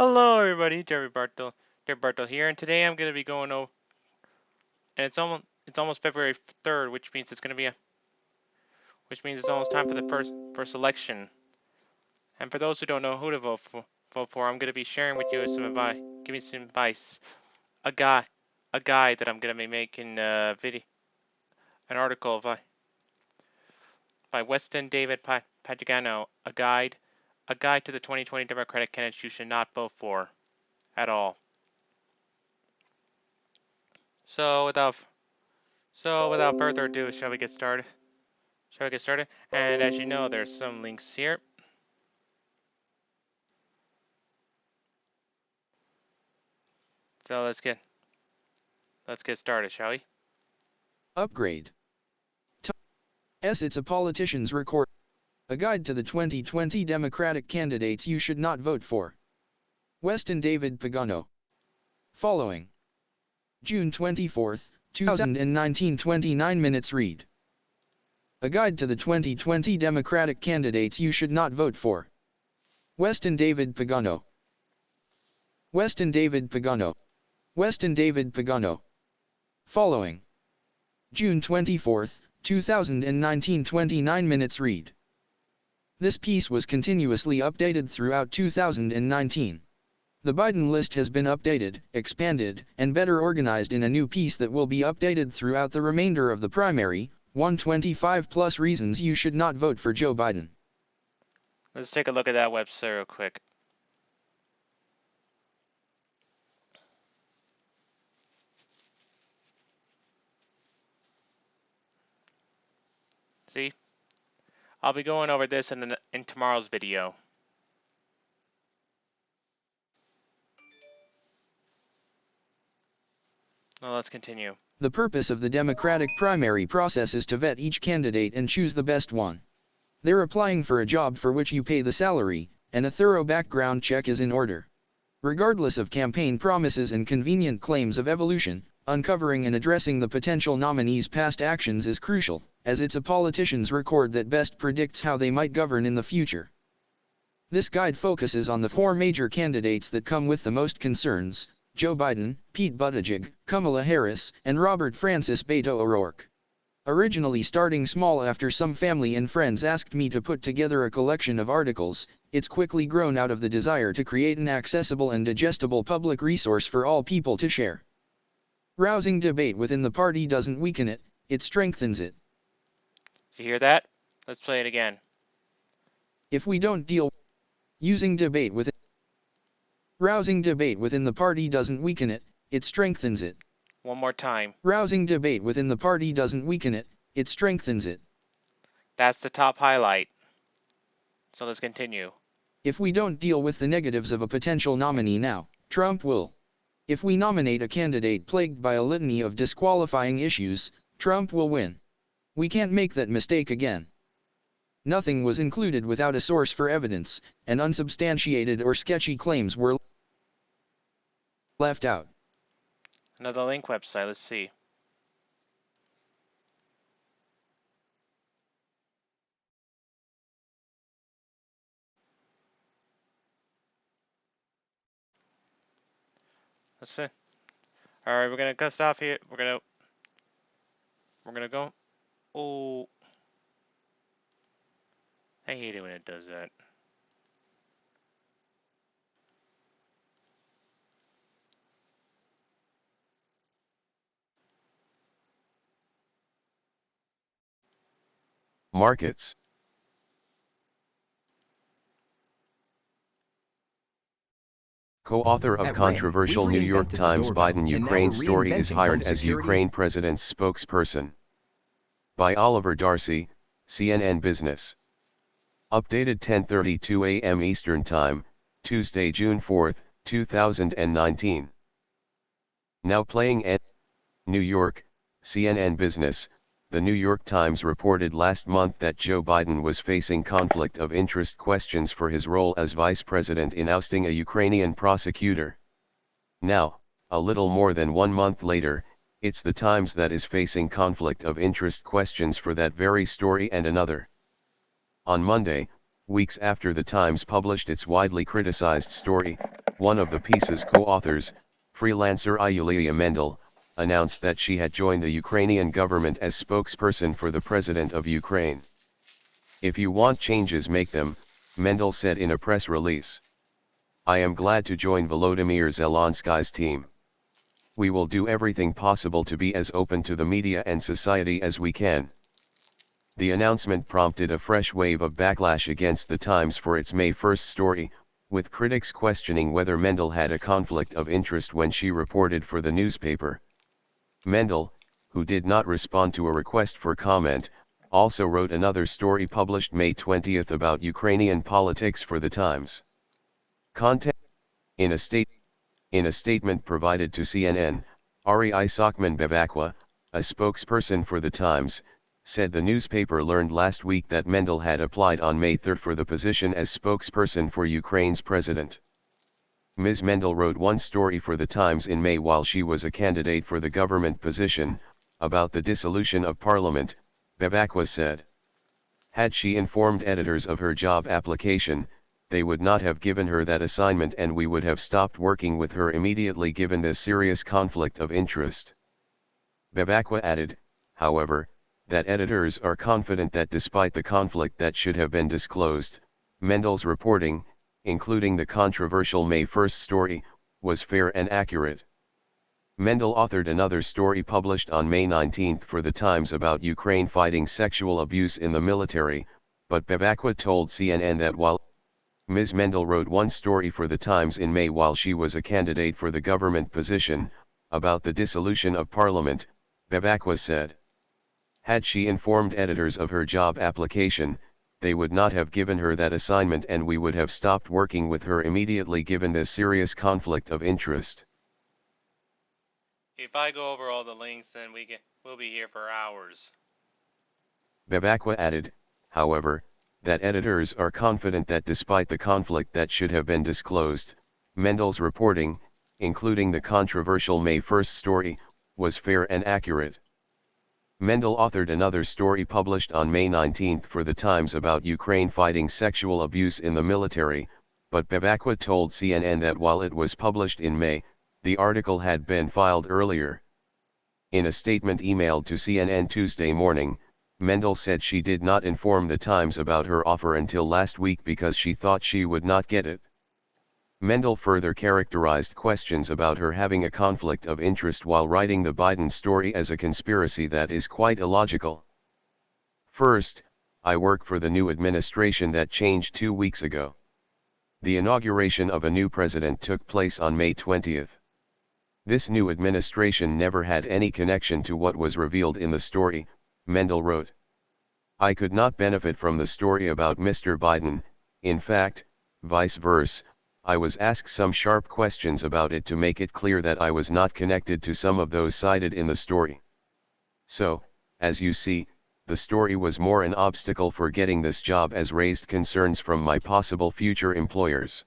Hello everybody, Jerry Bartle here, and today I'm gonna be going over, and it's almost February 3rd, which means it's almost time for the first election. And for those who don't know who to vote for, I'm gonna be sharing with you some advice, giving some advice, a guide, a guide that I'm gonna be making an article by Weston David Pagano, a guide to the 2020 Democratic candidates you should not vote for at all. So without further ado, shall we get started? And as you know, there's some links here. So let's get started, shall we? Upgrade. It's a politician's record. A guide to the 2020 Democratic candidates you should not vote for. Weston David Pagano. Following. June 24, 2019, 29 minutes read. A guide to the 2020 Democratic candidates you should not vote for. Weston David Pagano. Weston David Pagano. Weston David Pagano. Following. June 24, 2019, 29 minutes read. This piece was continuously updated throughout 2019. The Biden list has been updated, expanded, and better organized in a new piece that will be updated throughout the remainder of the primary, 125 plus reasons you should not vote for Joe Biden. Let's take a look at that website real quick. See? I'll be going over this in tomorrow's video. Now let's continue. The purpose of the Democratic primary process is to vet each candidate and choose the best one. They're applying for a job for which you pay the salary, and a thorough background check is in order. Regardless of campaign promises and convenient claims of evolution, uncovering and addressing the potential nominees' past actions is crucial, as it's a politician's record that best predicts how they might govern in the future. This guide focuses on the four major candidates that come with the most concerns: Joe Biden, Pete Buttigieg, Kamala Harris, and Robert Francis Beto O'Rourke. Originally starting small after some family and friends asked me to put together a collection of articles, it's quickly grown out of the desire to create an accessible and digestible public resource for all people to share. Rousing debate within the party doesn't weaken it, it strengthens it. Did you hear that? Let's play it again. If we don't deal using debate within rousing debate within the party doesn't weaken it, it strengthens it. One more time. Rousing debate within the party doesn't weaken it, it strengthens it. That's the top highlight. So let's continue. If we don't deal with the negatives of a potential nominee now, Trump will. If we nominate a candidate plagued by a litany of disqualifying issues, Trump will win. We can't make that mistake again. Nothing was included without a source for evidence, and unsubstantiated or sketchy claims were left out. Another link website, let's see. That's it. Alright, we're gonna cut off here. We're gonna go. Oh, I hate it when it does that. Markets. Co-author of controversial New York Times Biden-Ukraine story is hired as Ukraine president's spokesperson. By Oliver Darcy, CNN Business. Updated 10:32 a.m. Eastern Time, Tuesday, June 4, 2019. Now playing at New York, CNN Business. The New York Times reported last month that Joe Biden was facing conflict of interest questions for his role as vice president in ousting a Ukrainian prosecutor. Now, a little more than 1 month later, it's the Times that is facing conflict of interest questions for that very story and another. On Monday, weeks after the Times published its widely criticized story, one of the piece's co-authors, freelancer Yulia Mendel, announced that she had joined the Ukrainian government as spokesperson for the President of Ukraine. "If you want changes, make them," Mendel said in a press release. "I am glad to join Volodymyr Zelensky's team. We will do everything possible to be as open to the media and society as we can." The announcement prompted a fresh wave of backlash against the Times for its May 1st story, with critics questioning whether Mendel had a conflict of interest when she reported for the newspaper. Mendel, who did not respond to a request for comment, also wrote another story published May 20 about Ukrainian politics for the Times. Content. In a statement provided to CNN, Ari Isakman Bevakwa, a spokesperson for the Times, said the newspaper learned last week that Mendel had applied on May 3 for the position as spokesperson for Ukraine's president. Ms. Mendel wrote one story for the Times in May while she was a candidate for the government position, about the dissolution of parliament, Bevakwa said. Had she informed editors of her job application, they would not have given her that assignment and we would have stopped working with her immediately given this serious conflict of interest. Bevakwa added, however, that editors are confident that despite the conflict that should have been disclosed, Mendel's reporting, including the controversial May 1 story, was fair and accurate. Mendel authored another story published on May 19 for the Times about Ukraine fighting sexual abuse in the military, but Bevakwa told CNN that while Ms. Mendel wrote one story for the Times in May while she was a candidate for the government position, about the dissolution of parliament, Bevakwa said. Had she informed editors of her job application, they would not have given her that assignment and we would have stopped working with her immediately given this serious conflict of interest. If I go over all the links, then we'll be here for hours. Bevakwa added, however, that editors are confident that despite the conflict that should have been disclosed, Mendel's reporting, including the controversial May 1 story, was fair and accurate. Mendel authored another story published on May 19 for the Times about Ukraine fighting sexual abuse in the military, but Bevakwa told CNN that while it was published in May, the article had been filed earlier. In a statement emailed to CNN Tuesday morning, Mendel said she did not inform the Times about her offer until last week because she thought she would not get it. Mendel further characterized questions about her having a conflict of interest while writing the Biden story as a conspiracy that is quite illogical. First, I work for the new administration that changed 2 weeks ago. The inauguration of a new president took place on May 20. This new administration never had any connection to what was revealed in the story, Mendel wrote. I could not benefit from the story about Mr. Biden, in fact, vice versa. I was asked some sharp questions about it to make it clear that I was not connected to some of those cited in the story. So, as you see, the story was more an obstacle for getting this job as raised concerns from my possible future employers.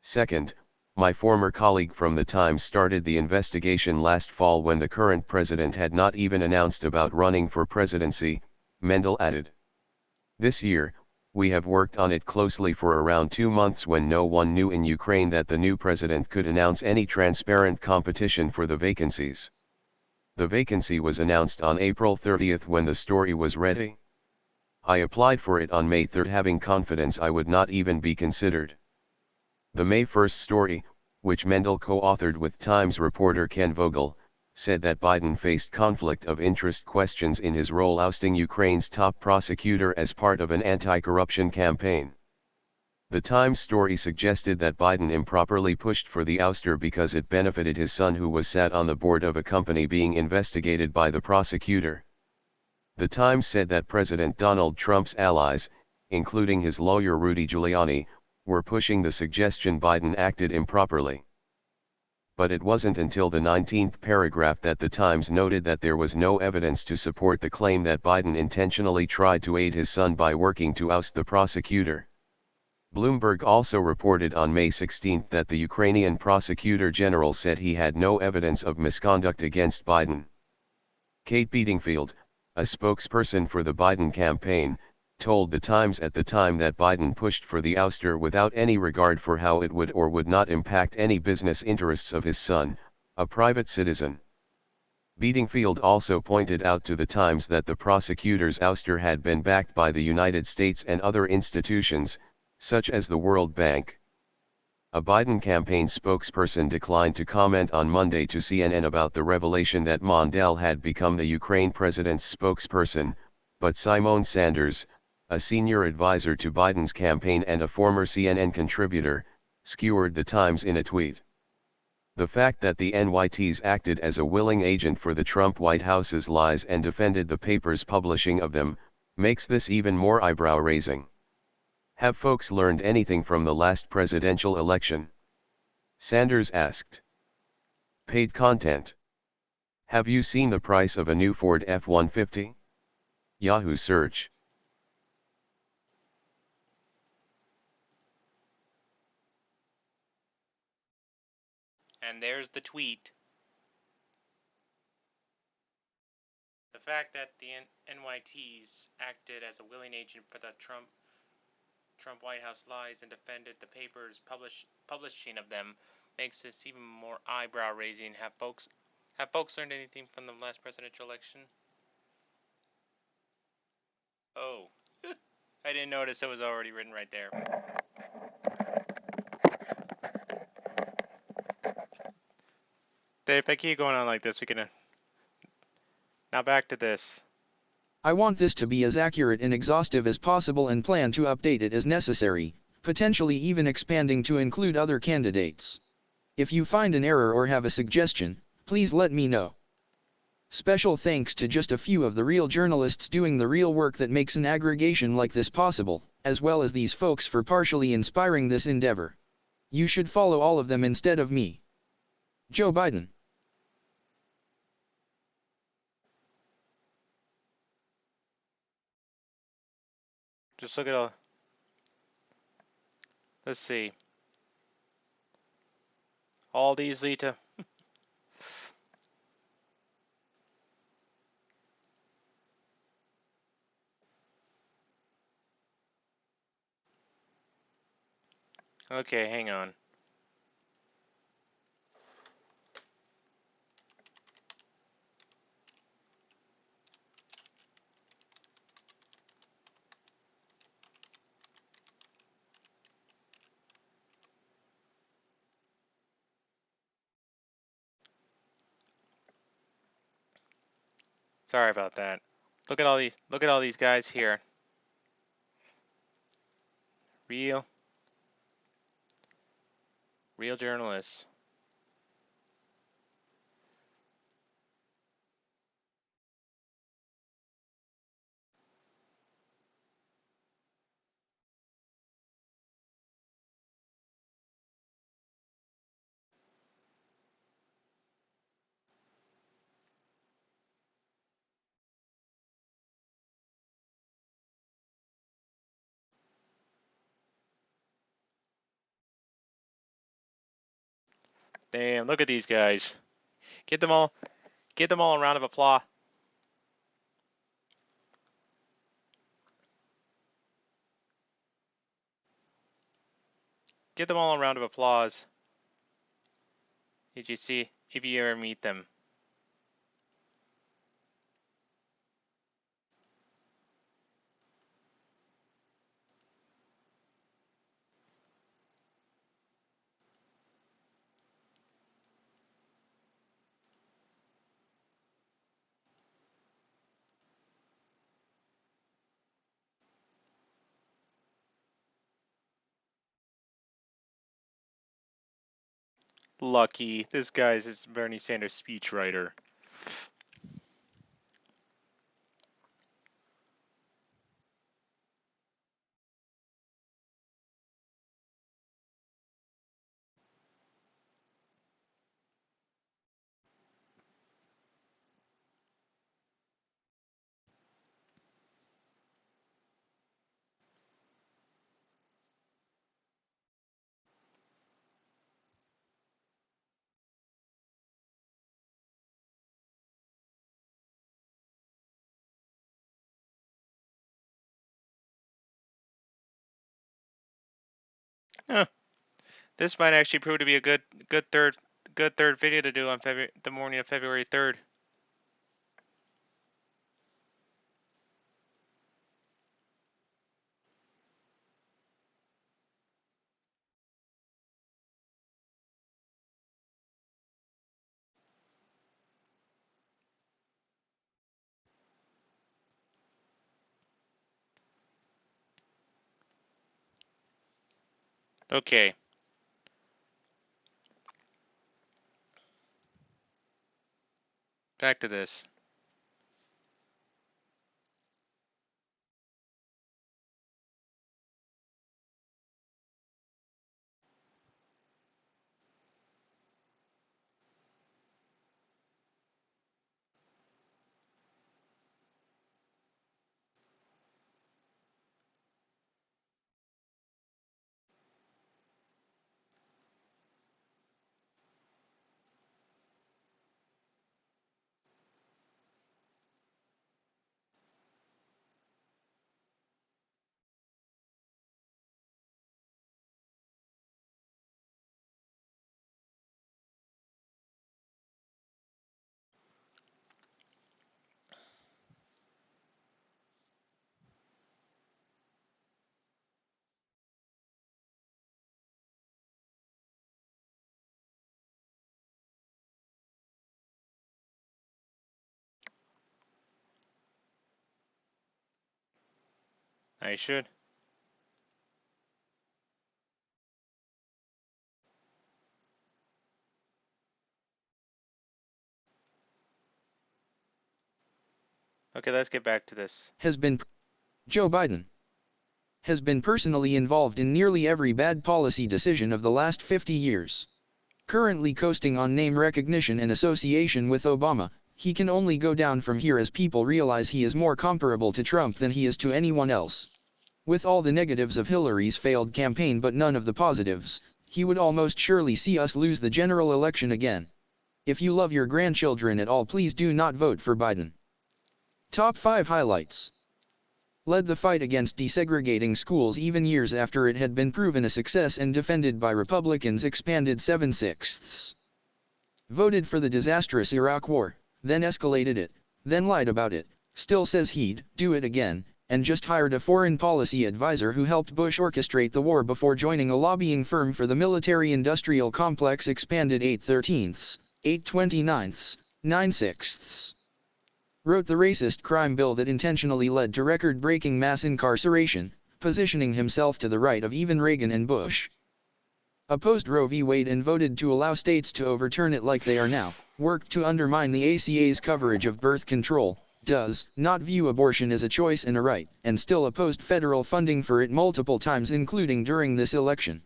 Second, my former colleague from the Times started the investigation last fall when the current president had not even announced about running for presidency, Mendel added. This year, we have worked on it closely for around 2 months when no one knew in Ukraine that the new president could announce any transparent competition for the vacancies. The vacancy was announced on April 30 when the story was ready. I applied for it on May 3 having confidence I would not even be considered. The May 1 story, which Mendel co-authored with Times reporter Ken Vogel, said that Biden faced conflict of interest questions in his role ousting Ukraine's top prosecutor as part of an anti-corruption campaign. The Times story suggested that Biden improperly pushed for the ouster because it benefited his son who was sat on the board of a company being investigated by the prosecutor. The Times said that President Donald Trump's allies, including his lawyer Rudy Giuliani, were pushing the suggestion Biden acted improperly. But it wasn't until the 19th paragraph that the Times noted that there was no evidence to support the claim that Biden intentionally tried to aid his son by working to oust the prosecutor. Bloomberg also reported on May 16 that the Ukrainian prosecutor general said he had no evidence of misconduct against Biden. Kate Bedingfield, a spokesperson for the Biden campaign, told The Times at the time that Biden pushed for the ouster without any regard for how it would or would not impact any business interests of his son, a private citizen. Bedingfield also pointed out to The Times that the prosecutor's ouster had been backed by the United States and other institutions, such as the World Bank. A Biden campaign spokesperson declined to comment on Monday to CNN about the revelation that Mondale had become the Ukraine president's spokesperson, but Simone Sanders, a senior advisor to Biden's campaign and a former CNN contributor, skewered The Times in a tweet. The fact that the NYTs acted as a willing agent for the Trump White House's lies and defended the paper's publishing of them, makes this even more eyebrow-raising. Have folks learned anything from the last presidential election? Sanders asked. Paid content. Have you seen the price of a new Ford F-150? Yahoo search. And there's the tweet. The fact that the NYTs acted as a willing agent for the Trump White House lies and defended the paper's publishing of them makes this even more eyebrow-raising. Have folks learned anything from the last presidential election? Oh, I didn't notice it was already written right there. Dave, if I keep going on like this, we can. Now back to this. I want this to be as accurate and exhaustive as possible and plan to update it as necessary, potentially even expanding to include other candidates. If you find an error or have a suggestion, please let me know. Special thanks to just a few of the real journalists doing the real work that makes an aggregation like this possible, as well as these folks for partially inspiring this endeavor. You should follow all of them instead of me. Joe Biden. Just look at all. Let's see. All these lead to. Okay, hang on. Sorry about that. Look at all these. Look at all these guys here. Real journalists. Damn, look at these guys. Give them all a round of applause. Give them all a round of applause. Did you see if you ever meet them? Lucky. This guy's his Bernie Sanders speechwriter. Huh. This might actually prove to be a good third video to do on the morning of February 3rd. Okay. Back to this. I should. Okay, let's get back to this. Joe Biden has been personally involved in nearly every bad policy decision of the last 50 years. Currently coasting on name recognition and association with Obama, he can only go down from here as people realize he is more comparable to Trump than he is to anyone else. With all the negatives of Hillary's failed campaign but none of the positives, he would almost surely see us lose the general election again. If you love your grandchildren at all, please do not vote for Biden. Top 5 highlights. Led the fight against desegregating schools even years after it had been proven a success and defended by Republicans expanded 7/6. Voted for the disastrous Iraq War, then escalated it, then lied about it, still says he'd do it again, and just hired a foreign policy advisor who helped Bush orchestrate the war before joining a lobbying firm for the military-industrial complex expanded 8/13, 8/29, 9/6. Wrote the racist crime bill that intentionally led to record-breaking mass incarceration, positioning himself to the right of even Reagan and Bush. Opposed Roe v. Wade and voted to allow states to overturn it like they are now, worked to undermine the ACA's coverage of birth control, does not view abortion as a choice and a right, and still opposed federal funding for it multiple times including during this election.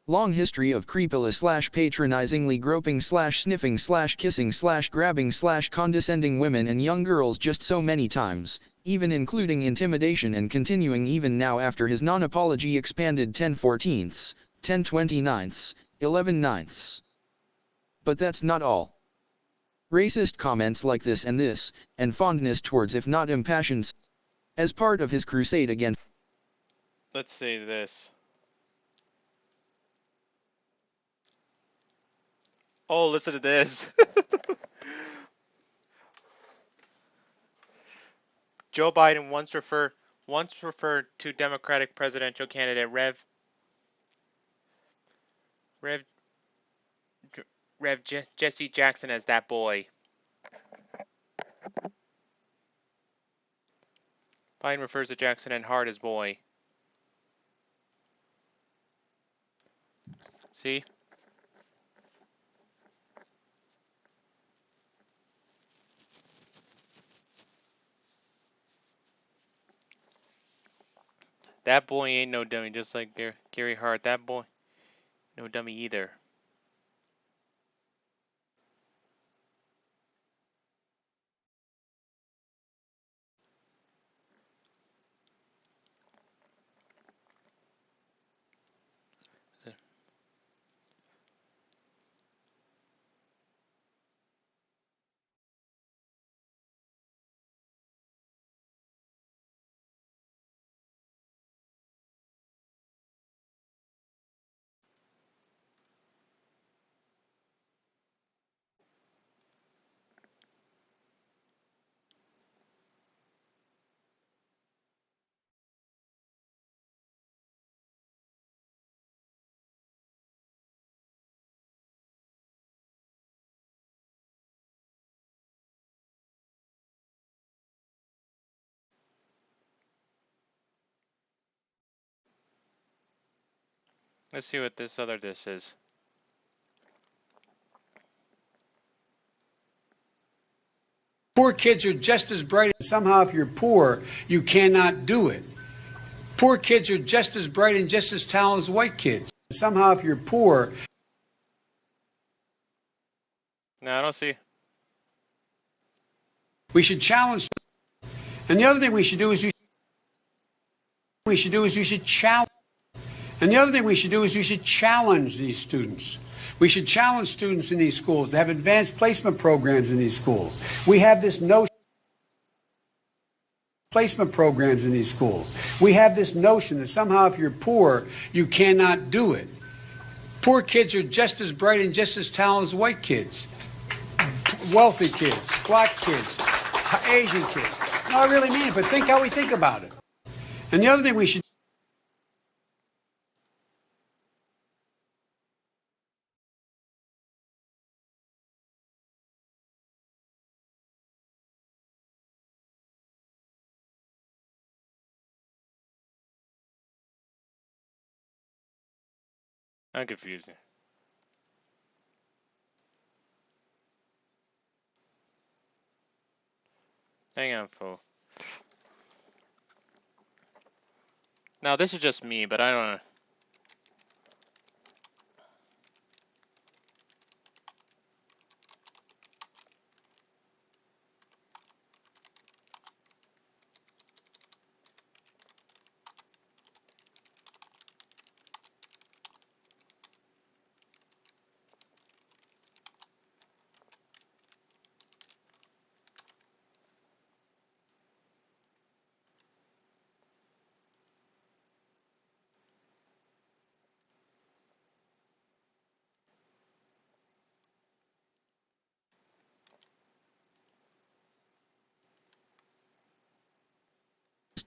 Long history of creepily/patronizingly groping/sniffing/kissing/grabbing/condescending women and young girls just so many times, even including intimidation and continuing even now after his non-apology expanded 10/14, 10/29, 11/9. But that's not all. Racist comments like this, and fondness towards if not impassioned, as part of his crusade against. Let's say this. Oh, listen to this. Joe Biden once referred to Democratic presidential candidate Rev Jesse Jackson as that boy. Biden refers to Jackson and Hart as boy. See? That boy ain't no dummy, just like Gary Hart. That boy, no dummy either. Let's see what this other diss is. Poor kids are just as bright. Somehow, if you're poor, you cannot do it. Poor kids are just as bright and just as talented as white kids. Somehow, if you're poor. No, I don't see. We should challenge. And the other thing we should do is we should challenge. And the other thing we should do is we should challenge these students. We should challenge students in these schools to have advanced placement programs in these schools. We have this notion. Placement programs in these schools. We have this notion that somehow if you're poor, you cannot do it. Poor kids are just as bright and just as talented as white kids. Wealthy kids, black kids, Asian kids. No, I really mean it, but think how we think about it. And the other thing we should. I'm confused. Hang on, folks. Now, this is just me, but I don't know.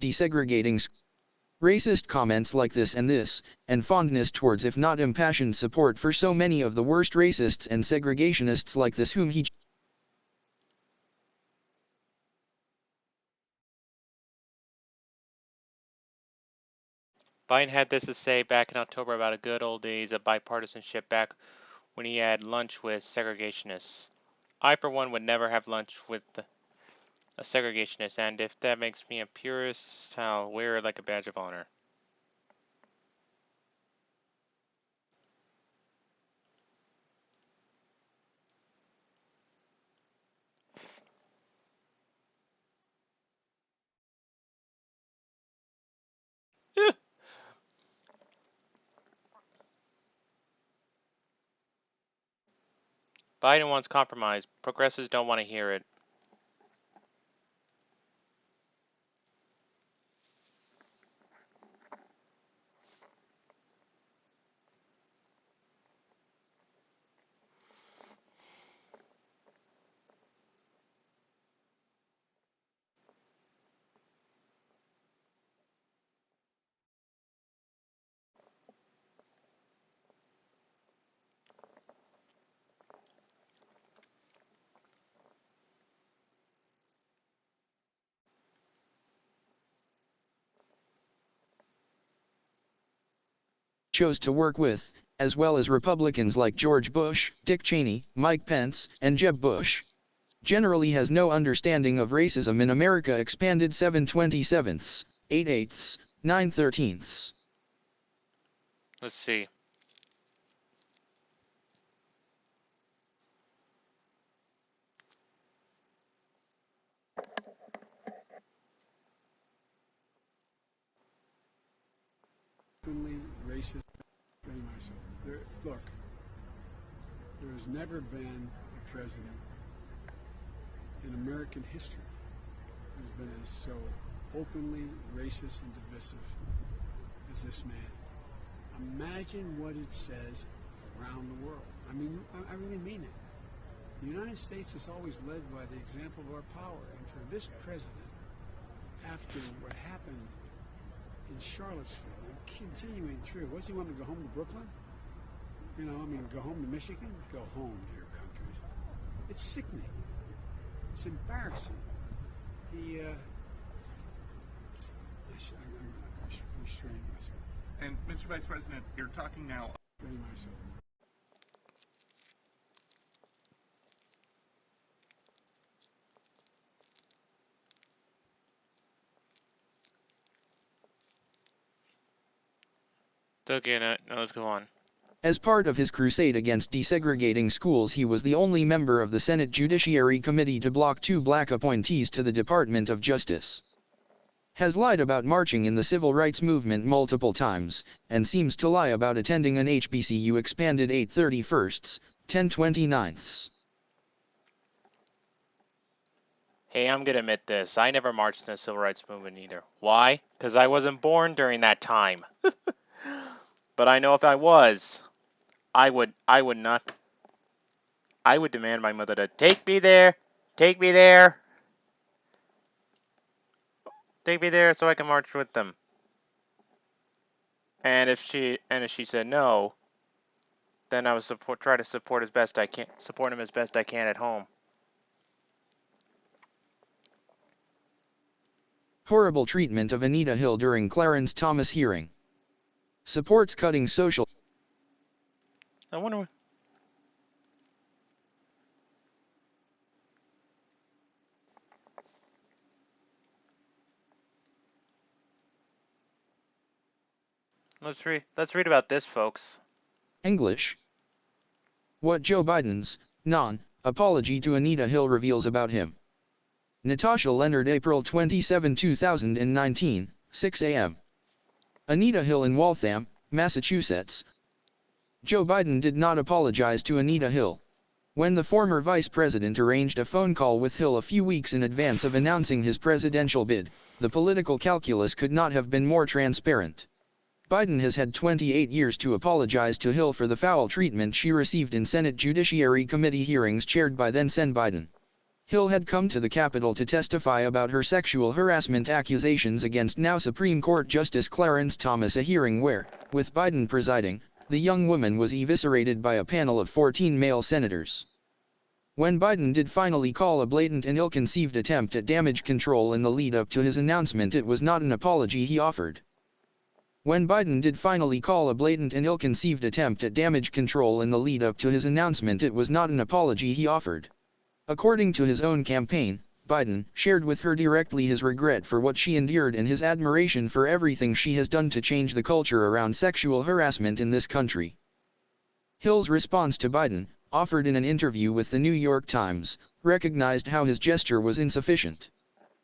Desegregating racist comments like this, and fondness towards if not impassioned support for so many of the worst racists and segregationists like this whom he Biden had this to say back in October about the good old days of bipartisanship back when he had lunch with segregationists. I, for one, would never have lunch with a segregationist, and if that makes me a purist, I'll wear it like a badge of honor. Biden wants compromise. Progressives don't want to hear it. chose to work with, as well as Republicans like George Bush, Dick Cheney, Mike Pence, and Jeb Bush. Generally has no understanding of racism in America. Expanded 7/27, 8/8, 9/13. Let's see. Racist. Look, there has never been a president in American history who's been as so openly racist and divisive as this man. Imagine what it says around the world. I mean, I really mean it. The United States has always led by the example of our power, and for this president, after what happened in Charlottesville and continuing through, what does he want to go home to Brooklyn? You know, I mean, go home to Michigan? Go home to your countries. It's sickening. It's embarrassing. I'm restraining myself. And Mr. Vice President, you're talking now. Very nice. Okay, no, let's go on. As part of his crusade against desegregating schools, he was the only member of the Senate Judiciary Committee to block 2 black appointees to the Department of Justice. Has lied about marching in the civil rights movement multiple times, and seems to lie about attending an HBCU expanded 8/31, 10/29. Hey, I'm gonna admit this. I never marched in the civil rights movement either. Why? Because I wasn't born during that time. But I know if I was, I would demand my mother to take me there, take me there so I can march with them. And if she said no, then I would try to support him as best I can at home. Horrible treatment of Anita Hill during Clarence Thomas hearing. Supports cutting social. I wonder. Let's read about this, folks. English. What Joe Biden's non-apology to Anita Hill reveals about him. Natasha Leonard, April 27, 2019, 6 a.m. Anita Hill in Waltham, Massachusetts. Joe Biden did not apologize to Anita Hill. When the former vice president arranged a phone call with Hill a few weeks in advance of announcing his presidential bid, the political calculus could not have been more transparent. Biden has had 28 years to apologize to Hill for the foul treatment she received in Senate Judiciary Committee hearings chaired by then-Sen Biden. Hill had come to the Capitol to testify about her sexual harassment accusations against now Supreme Court Justice Clarence Thomas, a hearing where, with Biden presiding, the young woman was eviscerated by a panel of 14 male senators. When Biden did finally call a blatant and ill-conceived attempt at damage control in the lead-up to his announcement, it was not an apology he offered. When Biden did finally call a blatant and ill-conceived attempt at damage control in the lead-up to his announcement, it was not an apology he offered. According to his own campaign, Biden shared with her directly his regret for what she endured and his admiration for everything she has done to change the culture around sexual harassment in this country. Hill's response to Biden, offered in an interview with the New York Times, recognized how his gesture was insufficient.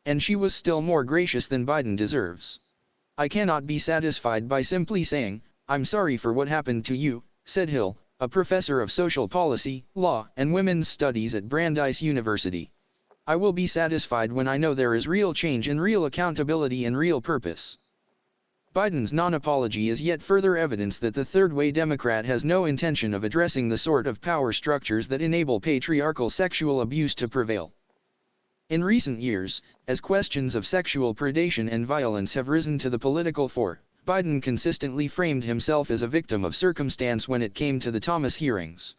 And she was still more gracious than Biden deserves. I cannot be satisfied by simply saying, "I'm sorry for what happened to you," said Hill, a professor of social policy, law, and women's studies at Brandeis University. "I will be satisfied when I know there is real change and real accountability and real purpose." Biden's non-apology is yet further evidence that the third-way Democrat has no intention of addressing the sort of power structures that enable patriarchal sexual abuse to prevail. In recent years, as questions of sexual predation and violence have risen to the political fore, Biden consistently framed himself as a victim of circumstance when it came to the Thomas hearings.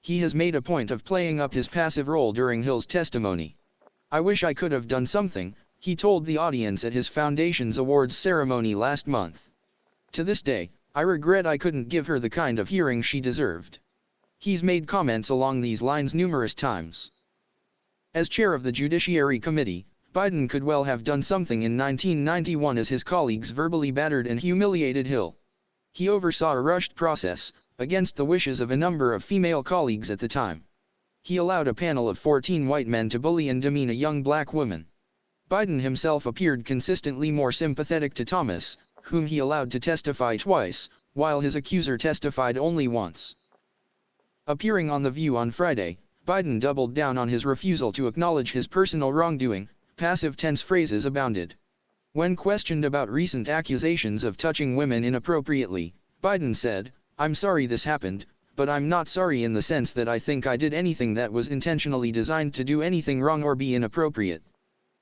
He has made a point of playing up his passive role during Hill's testimony. "I wish I could have done something," he told the audience at his foundation's awards ceremony last month. "To this day, I regret I couldn't give her the kind of hearing she deserved." He's made comments along these lines numerous times. As chair of the Judiciary Committee, Biden could well have done something in 1991 as his colleagues verbally battered and humiliated Hill. He oversaw a rushed process, against the wishes of a number of female colleagues at the time. He allowed a panel of 14 white men to bully and demean a young black woman. Biden himself appeared consistently more sympathetic to Thomas, whom he allowed to testify twice, while his accuser testified only once. Appearing on The View on Friday, Biden doubled down on his refusal to acknowledge his personal wrongdoing. Passive tense phrases abounded. When questioned about recent accusations of touching women inappropriately, Biden said, "I'm sorry this happened, but I'm not sorry in the sense that I think I did anything that was intentionally designed to do anything wrong or be inappropriate."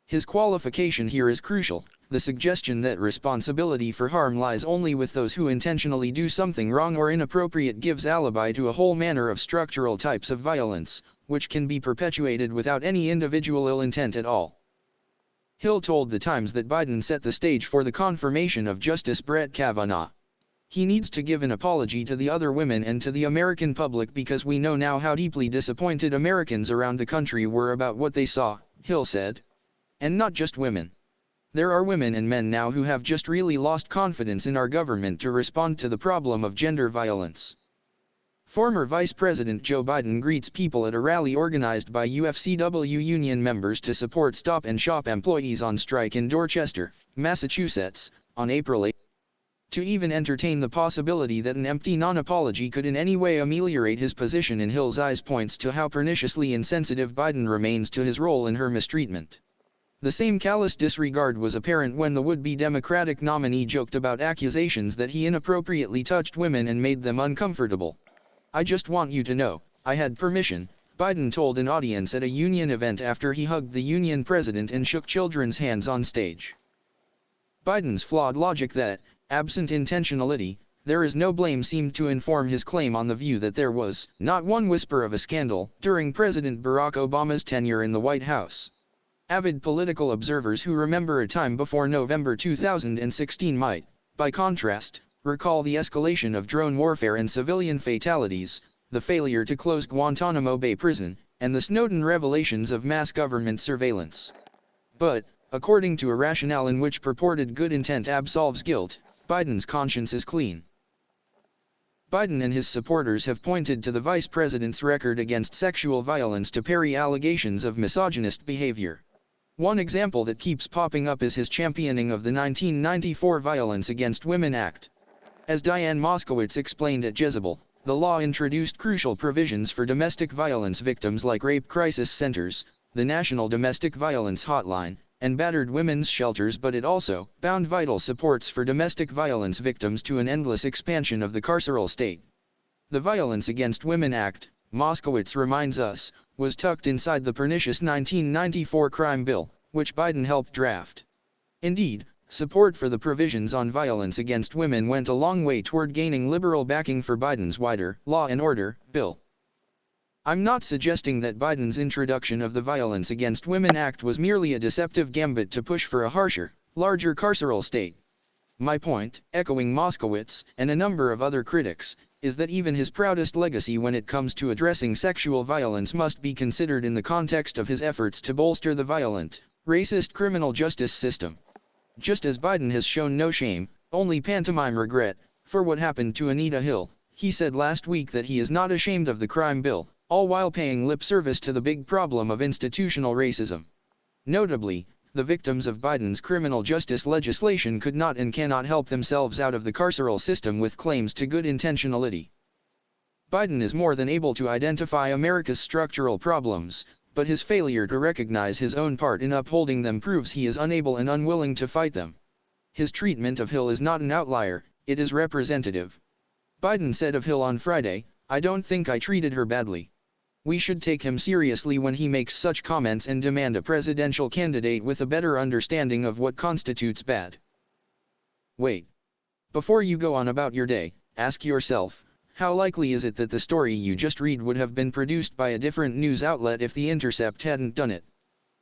His qualification here is crucial. The suggestion that responsibility for harm lies only with those who intentionally do something wrong or inappropriate gives alibi to a whole manner of structural types of violence, which can be perpetuated without any individual ill intent at all. Hill told The Times that Biden set the stage for the confirmation of Justice Brett Kavanaugh. He needs to give an apology to the other women and to the American public because we know now how deeply disappointed Americans around the country were about what they saw, Hill said. And not just women. There are women and men now who have just really lost confidence in our government to respond to the problem of gender violence. Former Vice President Joe Biden greets people at a rally organized by UFCW union members to support Stop and Shop employees on strike in Dorchester, Massachusetts, on April 8. To even entertain the possibility that an empty non-apology could in any way ameliorate his position in Hill's eyes points to how perniciously insensitive Biden remains to his role in her mistreatment. The same callous disregard was apparent when the would-be Democratic nominee joked about accusations that he inappropriately touched women and made them uncomfortable. "I just want you to know, I had permission," Biden told an audience at a union event after he hugged the union president and shook children's hands on stage. Biden's flawed logic that, absent intentionality, there is no blame seemed to inform his claim on the view that there was not one whisper of a scandal during President Barack Obama's tenure in the White House. Avid political observers who remember a time before November 2016 might, by contrast, recall the escalation of drone warfare and civilian fatalities, the failure to close Guantanamo Bay Prison, and the Snowden revelations of mass government surveillance. But, according to a rationale in which purported good intent absolves guilt, Biden's conscience is clean. Biden and his supporters have pointed to the vice president's record against sexual violence to parry allegations of misogynist behavior. One example that keeps popping up is his championing of the 1994 Violence Against Women Act. As Diane Moskowitz explained at Jezebel, the law introduced crucial provisions for domestic violence victims like rape crisis centers, the National Domestic Violence Hotline, and battered women's shelters, but it also bound vital supports for domestic violence victims to an endless expansion of the carceral state. The Violence Against Women Act, Moskowitz reminds us, was tucked inside the pernicious 1994 crime bill, which Biden helped draft. Indeed, support for the provisions on violence against women went a long way toward gaining liberal backing for Biden's wider Law and Order bill. I'm not suggesting that Biden's introduction of the Violence Against Women Act was merely a deceptive gambit to push for a harsher, larger carceral state. My point, echoing Moskowitz and a number of other critics, is that even his proudest legacy when it comes to addressing sexual violence must be considered in the context of his efforts to bolster the violent, racist criminal justice system. Just as Biden has shown no shame, only pantomime regret, for what happened to Anita Hill, he said last week that he is not ashamed of the crime bill, all while paying lip service to the big problem of institutional racism. Notably, the victims of Biden's criminal justice legislation could not and cannot help themselves out of the carceral system with claims to good intentionality. Biden is more than able to identify America's structural problems, but his failure to recognize his own part in upholding them proves he is unable and unwilling to fight them. His treatment of Hill is not an outlier, it is representative. Biden said of Hill on Friday, "I don't think I treated her badly. We should take him seriously when he makes such comments and demand a presidential candidate with a better understanding of what constitutes bad." Wait. Before you go on about your day, ask yourself, how likely is it that the story you just read would have been produced by a different news outlet if The Intercept hadn't done it?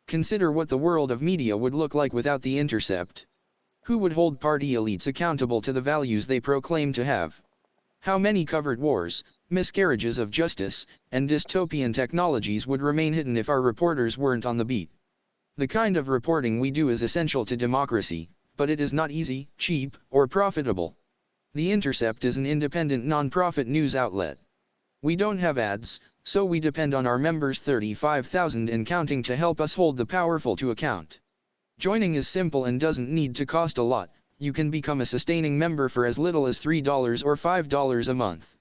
Consider what the world of media would look like without The Intercept. Who would hold party elites accountable to the values they proclaim to have? How many covered wars, miscarriages of justice, and dystopian technologies would remain hidden if our reporters weren't on the beat? The kind of reporting we do is essential to democracy, but it is not easy, cheap, or profitable. The Intercept is an independent non-profit news outlet. We don't have ads, so we depend on our members 35,000 and counting to help us hold the powerful to account. Joining is simple and doesn't need to cost a lot. You can become a sustaining member for as little as $3 or $5 a month.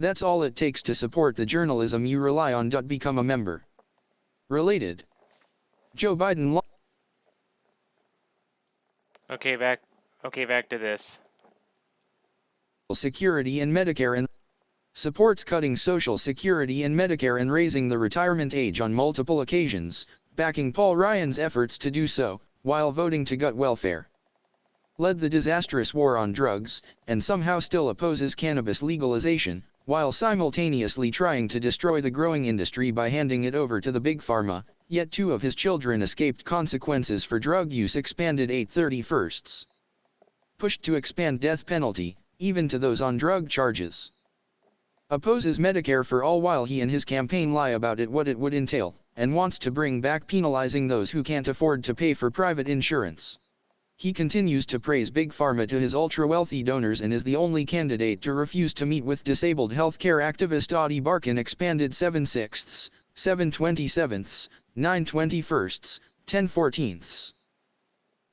That's all it takes to support the journalism you rely on. Become a member. Related. Joe Biden. Okay, back to this. Security and Medicare and supports cutting Social Security and Medicare and raising the retirement age on multiple occasions, backing Paul Ryan's efforts to do so, while voting to gut welfare. Led the disastrous war on drugs, and somehow still opposes cannabis legalization, while simultaneously trying to destroy the growing industry by handing it over to the big pharma, yet 2 of his children escaped consequences for drug use. Expanded 831sts. Pushed to expand death penalty, even to those on drug charges. Opposes Medicare for all while he and his campaign lie about what it would entail, and wants to bring back penalizing those who can't afford to pay for private insurance. He continues to praise Big Pharma to his ultra-wealthy donors and is the only candidate to refuse to meet with disabled healthcare activist Adi Barkan expanded 7/6, 7/27, 9/21, 10/14.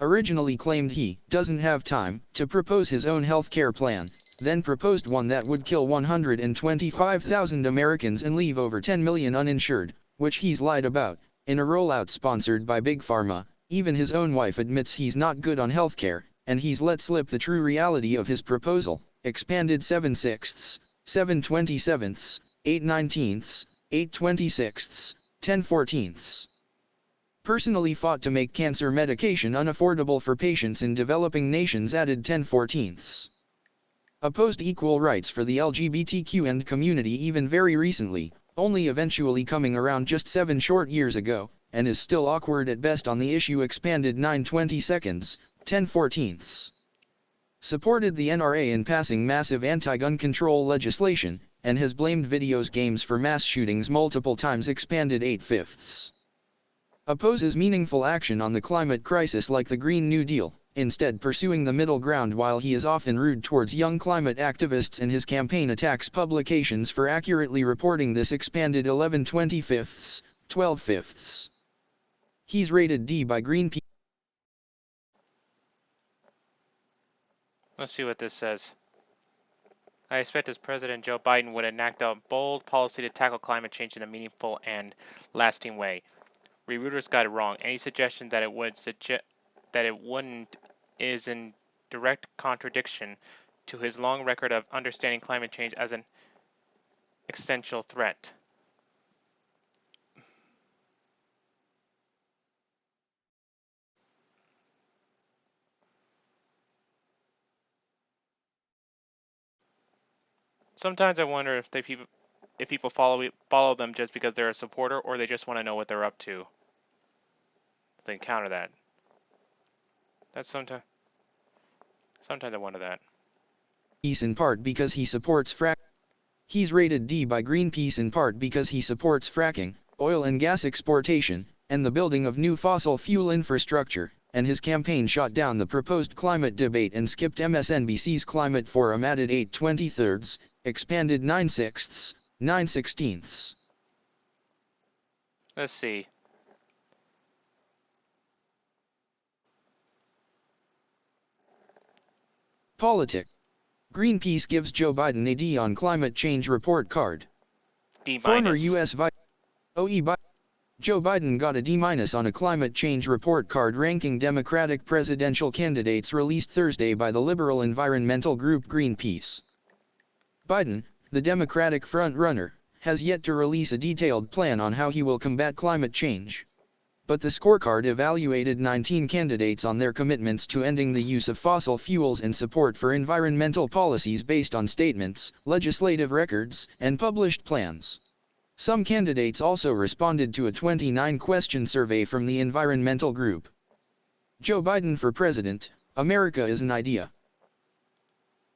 Originally claimed he doesn't have time to propose his own healthcare plan, then proposed one that would kill 125,000 Americans and leave over 10 million uninsured, which he's lied about. In a rollout sponsored by Big Pharma, even his own wife admits he's not good on healthcare, and he's let slip the true reality of his proposal. Expanded 7/6, 7/27, 8/19, 8/26, 10/14. Personally fought to make cancer medication unaffordable for patients in developing nations added 10/14. Opposed equal rights for the LGBTQ and community even very recently, only eventually coming around just 7 short years ago, and is still awkward at best on the issue. Expanded 9/22, 10/14. Supported the NRA in passing massive anti-gun control legislation, and has blamed video games for mass shootings multiple times. Expanded 8/5. Opposes meaningful action on the climate crisis like the Green New Deal, instead pursuing the middle ground while he is often rude towards young climate activists and his campaign attacks publications for accurately reporting this. Expanded 11/25, 12/5. He's rated D by Greenpeace. Let's see what this says. I expect as President Joe Biden would enact a bold policy to tackle climate change in a meaningful and lasting way. Reuters got it wrong. Any suggestion that it wouldn't is in direct contradiction to his long record of understanding climate change as an existential threat. Sometimes I wonder if people follow them just because they're a supporter, or they just want to know what they're up to. They counter that. That's sometimes I wonder that. In part because he supports fracking. He's rated D by Greenpeace in part because he supports fracking, oil and gas exportation, and the building of new fossil fuel infrastructure, and his campaign shot down the proposed climate debate and skipped MSNBC's Climate Forum. Added 8/23, expanded 9/6, 9/16. Let's see. Politics. Greenpeace gives Joe Biden a D on climate change report card. D-. Former U.S. Vice Joe Biden got a D- on a climate change report card ranking Democratic presidential candidates released Thursday by the liberal environmental group Greenpeace. Biden, the Democratic front-runner, has yet to release a detailed plan on how he will combat climate change. But the scorecard evaluated 19 candidates on their commitments to ending the use of fossil fuels and support for environmental policies based on statements, legislative records, and published plans. Some candidates also responded to a 29-question survey from the environmental group. Joe Biden for president: America is an idea.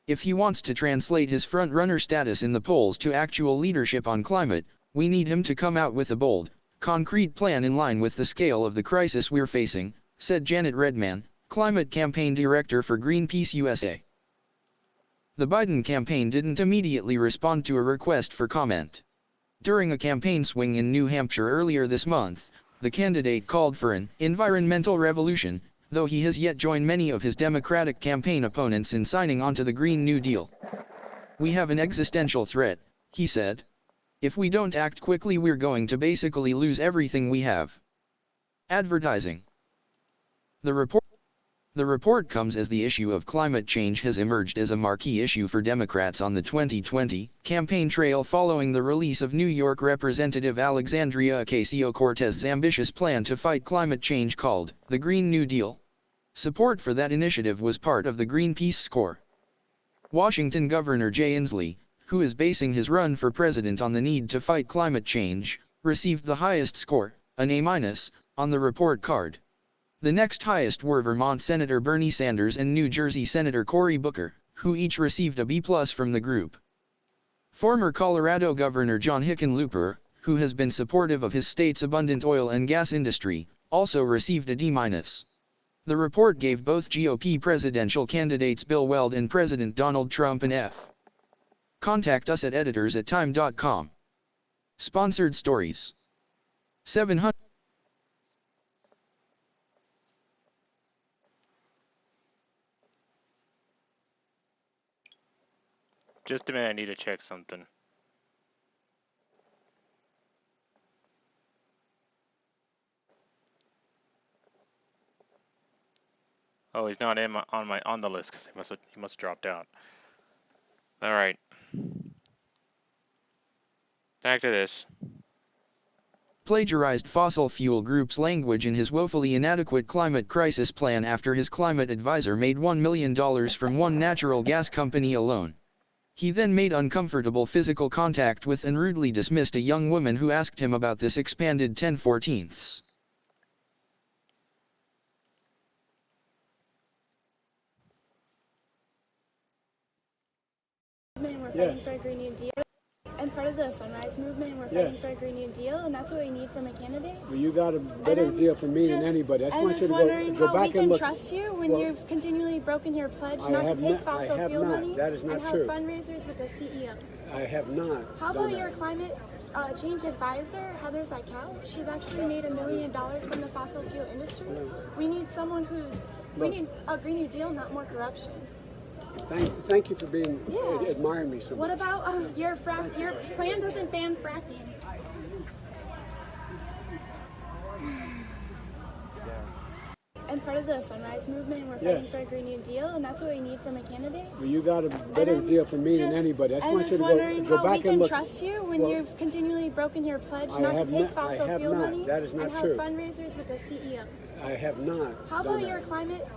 If he wants to translate his front-runner status in the polls to actual leadership on climate, we need him to come out with a bold, concrete plan in line with the scale of the crisis we're facing, said Janet Redman, climate campaign director for Greenpeace USA. The Biden campaign didn't immediately respond to a request for comment. During a campaign swing in New Hampshire earlier this month, the candidate called for an environmental revolution, though he has yet joined many of his Democratic campaign opponents in signing on to the Green New Deal. "We have an existential threat," he said. "If we don't act quickly, we're going to basically lose everything we have." Advertising. The report comes as the issue of climate change has emerged as a marquee issue for Democrats on the 2020 campaign trail following the release of New York Representative Alexandria Ocasio-Cortez's ambitious plan to fight climate change called the Green New Deal. Support for that initiative was part of the Greenpeace score. Washington Governor Jay Inslee, who is basing his run for president on the need to fight climate change, received the highest score, an A-, on the report card. The next highest were Vermont Senator Bernie Sanders and New Jersey Senator Cory Booker, who each received a B+ from the group. Former Colorado Governor John Hickenlooper, who has been supportive of his state's abundant oil and gas industry, also received a D-. The report gave both GOP presidential candidates Bill Weld and President Donald Trump an F. Contact us at editors@time.com. Sponsored stories. 700. Just a minute, I need to check something. Oh, he's not on the list because he must have dropped out. All right. Back to this. Plagiarized fossil fuel group's language in his woefully inadequate climate crisis plan after his climate advisor made $1 million from one natural gas company alone. He then made uncomfortable physical contact with and rudely dismissed a young woman who asked him about this expanded 10/14. We're fighting for a Green New Deal. I'm part of the Sunrise Movement. We're fighting for a Green New Deal, and that's what we need from a candidate. Well, you got a better deal from me than anybody. I just want you to go back and look. How we can trust you when you've continually broken your pledge not to take fossil fuel money that is not and true. held fundraisers with the CEO. I have not. How about your climate change advisor, Heather Zykal? She's actually made $1 million from the fossil fuel industry. We need someone we need a Green New Deal, not more corruption. Thank you for admiring me so much. What about your plan doesn't ban fracking? I'm part of the Sunrise Movement. We're fighting for a Green New Deal, and that's what we need from a candidate. Well, you got a better deal from me than anybody. I just want you to go back and look. How we can trust you when you've continually broken your pledge not to take fossil fuel money that is not and true. held fundraisers with the CEO. I have not. How about your climate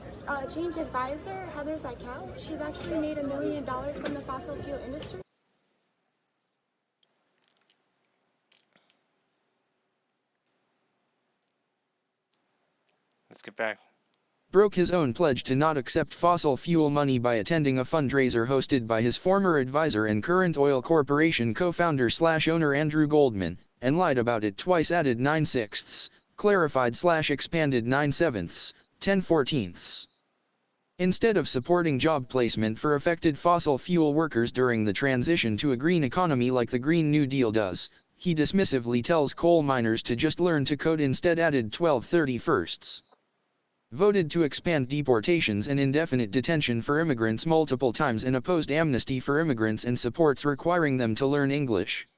change advisor, Heather Zykal? She's actually made $1 million from the fossil fuel industry. Let's get back. Broke his own pledge to not accept fossil fuel money by attending a fundraiser hosted by his former advisor and current oil corporation co-founder/owner Andrew Goldman, and lied about it twice, added 9/6, clarified/expanded 9/7, 10/14. Instead of supporting job placement for affected fossil fuel workers during the transition to a green economy like the Green New Deal does, he dismissively tells coal miners to just learn to code, instead added 12/31. Voted to expand deportations and indefinite detention for immigrants multiple times and opposed amnesty for immigrants and supports requiring them to learn English.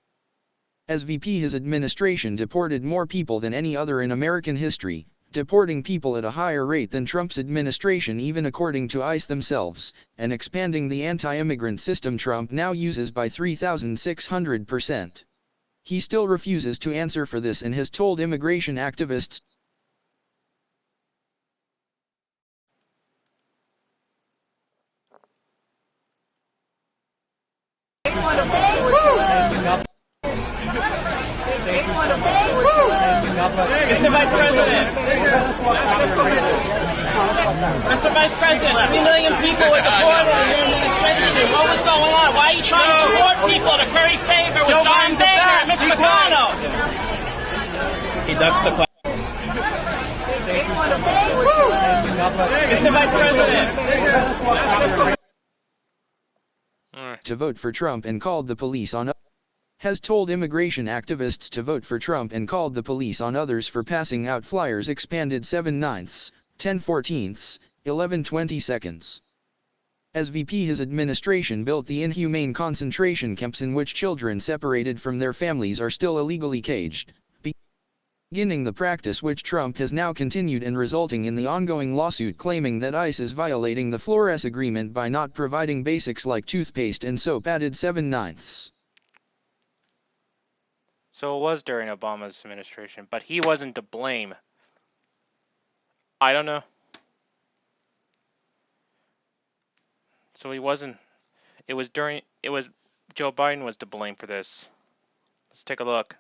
As VP, his administration deported more people than any other in American history, deporting people at a higher rate than Trump's administration, even according to ICE themselves, and expanding the anti-immigrant system Trump now uses by 3,600%. He still refuses to answer for this and has told immigration activists, Mr. Vice President. Mr. Vice President, 3 million people were deported in your administration. What was going on? Why are you trying to deport people to curry favor with John Boehner and Mitch McConnell? He ducks the question. Mr. Vice President. To vote for Trump and called the police on has told immigration activists to vote for Trump and called the police on others for passing out flyers, expanded 7/9, 10/14, 11/20. As VP, his administration built the inhumane concentration camps in which children separated from their families are still illegally caged, beginning the practice which Trump has now continued and resulting in the ongoing lawsuit claiming that ICE is violating the Flores Agreement by not providing basics like toothpaste and soap, added 7/9. So it was during Obama's administration, but he wasn't to blame. I don't know. So he wasn't. It was Joe Biden was to blame for this. Let's take a look.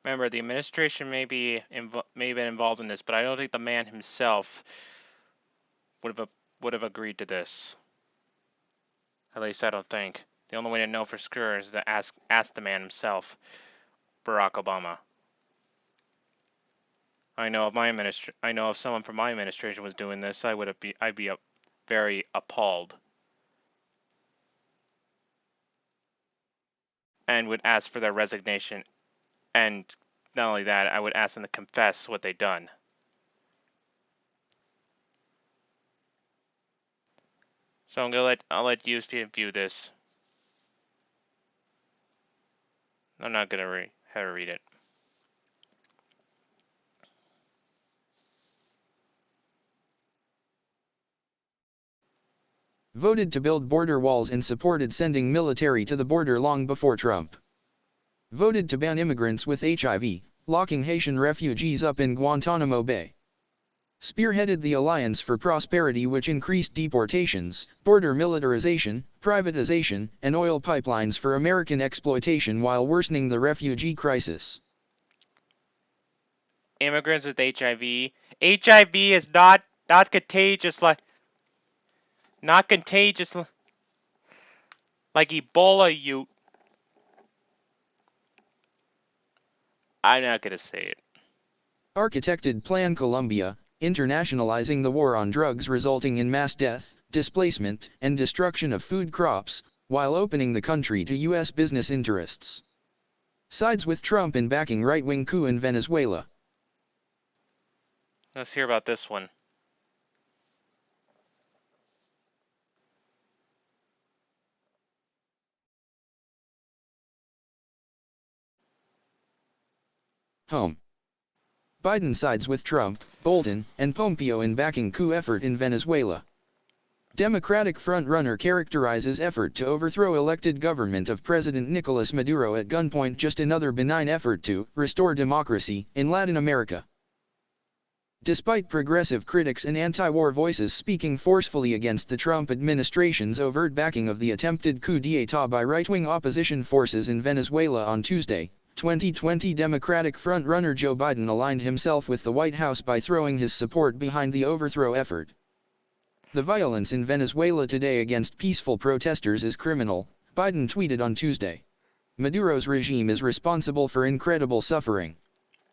Remember, the administration may have been involved in this, but I don't think the man himself would have agreed to this. At least I don't think. The only way to know for sure is to ask the man himself, Barack Obama. I know if someone from my administration was doing this, I'd be very appalled. And would ask for their resignation. And not only that, I would ask them to confess what they've done. So I'll let you view this. I'm not gonna how to read it. Voted to build border walls and supported sending military to the border long before Trump. Voted to ban immigrants with HIV, locking Haitian refugees up in Guantanamo Bay. Spearheaded the Alliance for Prosperity, which increased deportations, border militarization, privatization, and oil pipelines for American exploitation while worsening the refugee crisis. Immigrants with HIV. HIV is not contagious like Ebola, you. I'm not gonna say it. Architected Plan Colombia, internationalizing the war on drugs, resulting in mass death, displacement, and destruction of food crops, while opening the country to U.S. business interests. Sides with Trump in backing right-wing coup in Venezuela. Let's hear about this one. Home. Biden sides with Trump, Bolton, and Pompeo in backing coup effort in Venezuela. Democratic frontrunner characterizes effort to overthrow elected government of President Nicolas Maduro at gunpoint just another benign effort to restore democracy in Latin America. Despite progressive critics and anti-war voices speaking forcefully against the Trump administration's overt backing of the attempted coup d'état by right-wing opposition forces in Venezuela on Tuesday, 2020 Democratic frontrunner Joe Biden aligned himself with the White House by throwing his support behind the overthrow effort. The violence in Venezuela today against peaceful protesters is criminal, Biden tweeted on Tuesday. Maduro's regime is responsible for incredible suffering.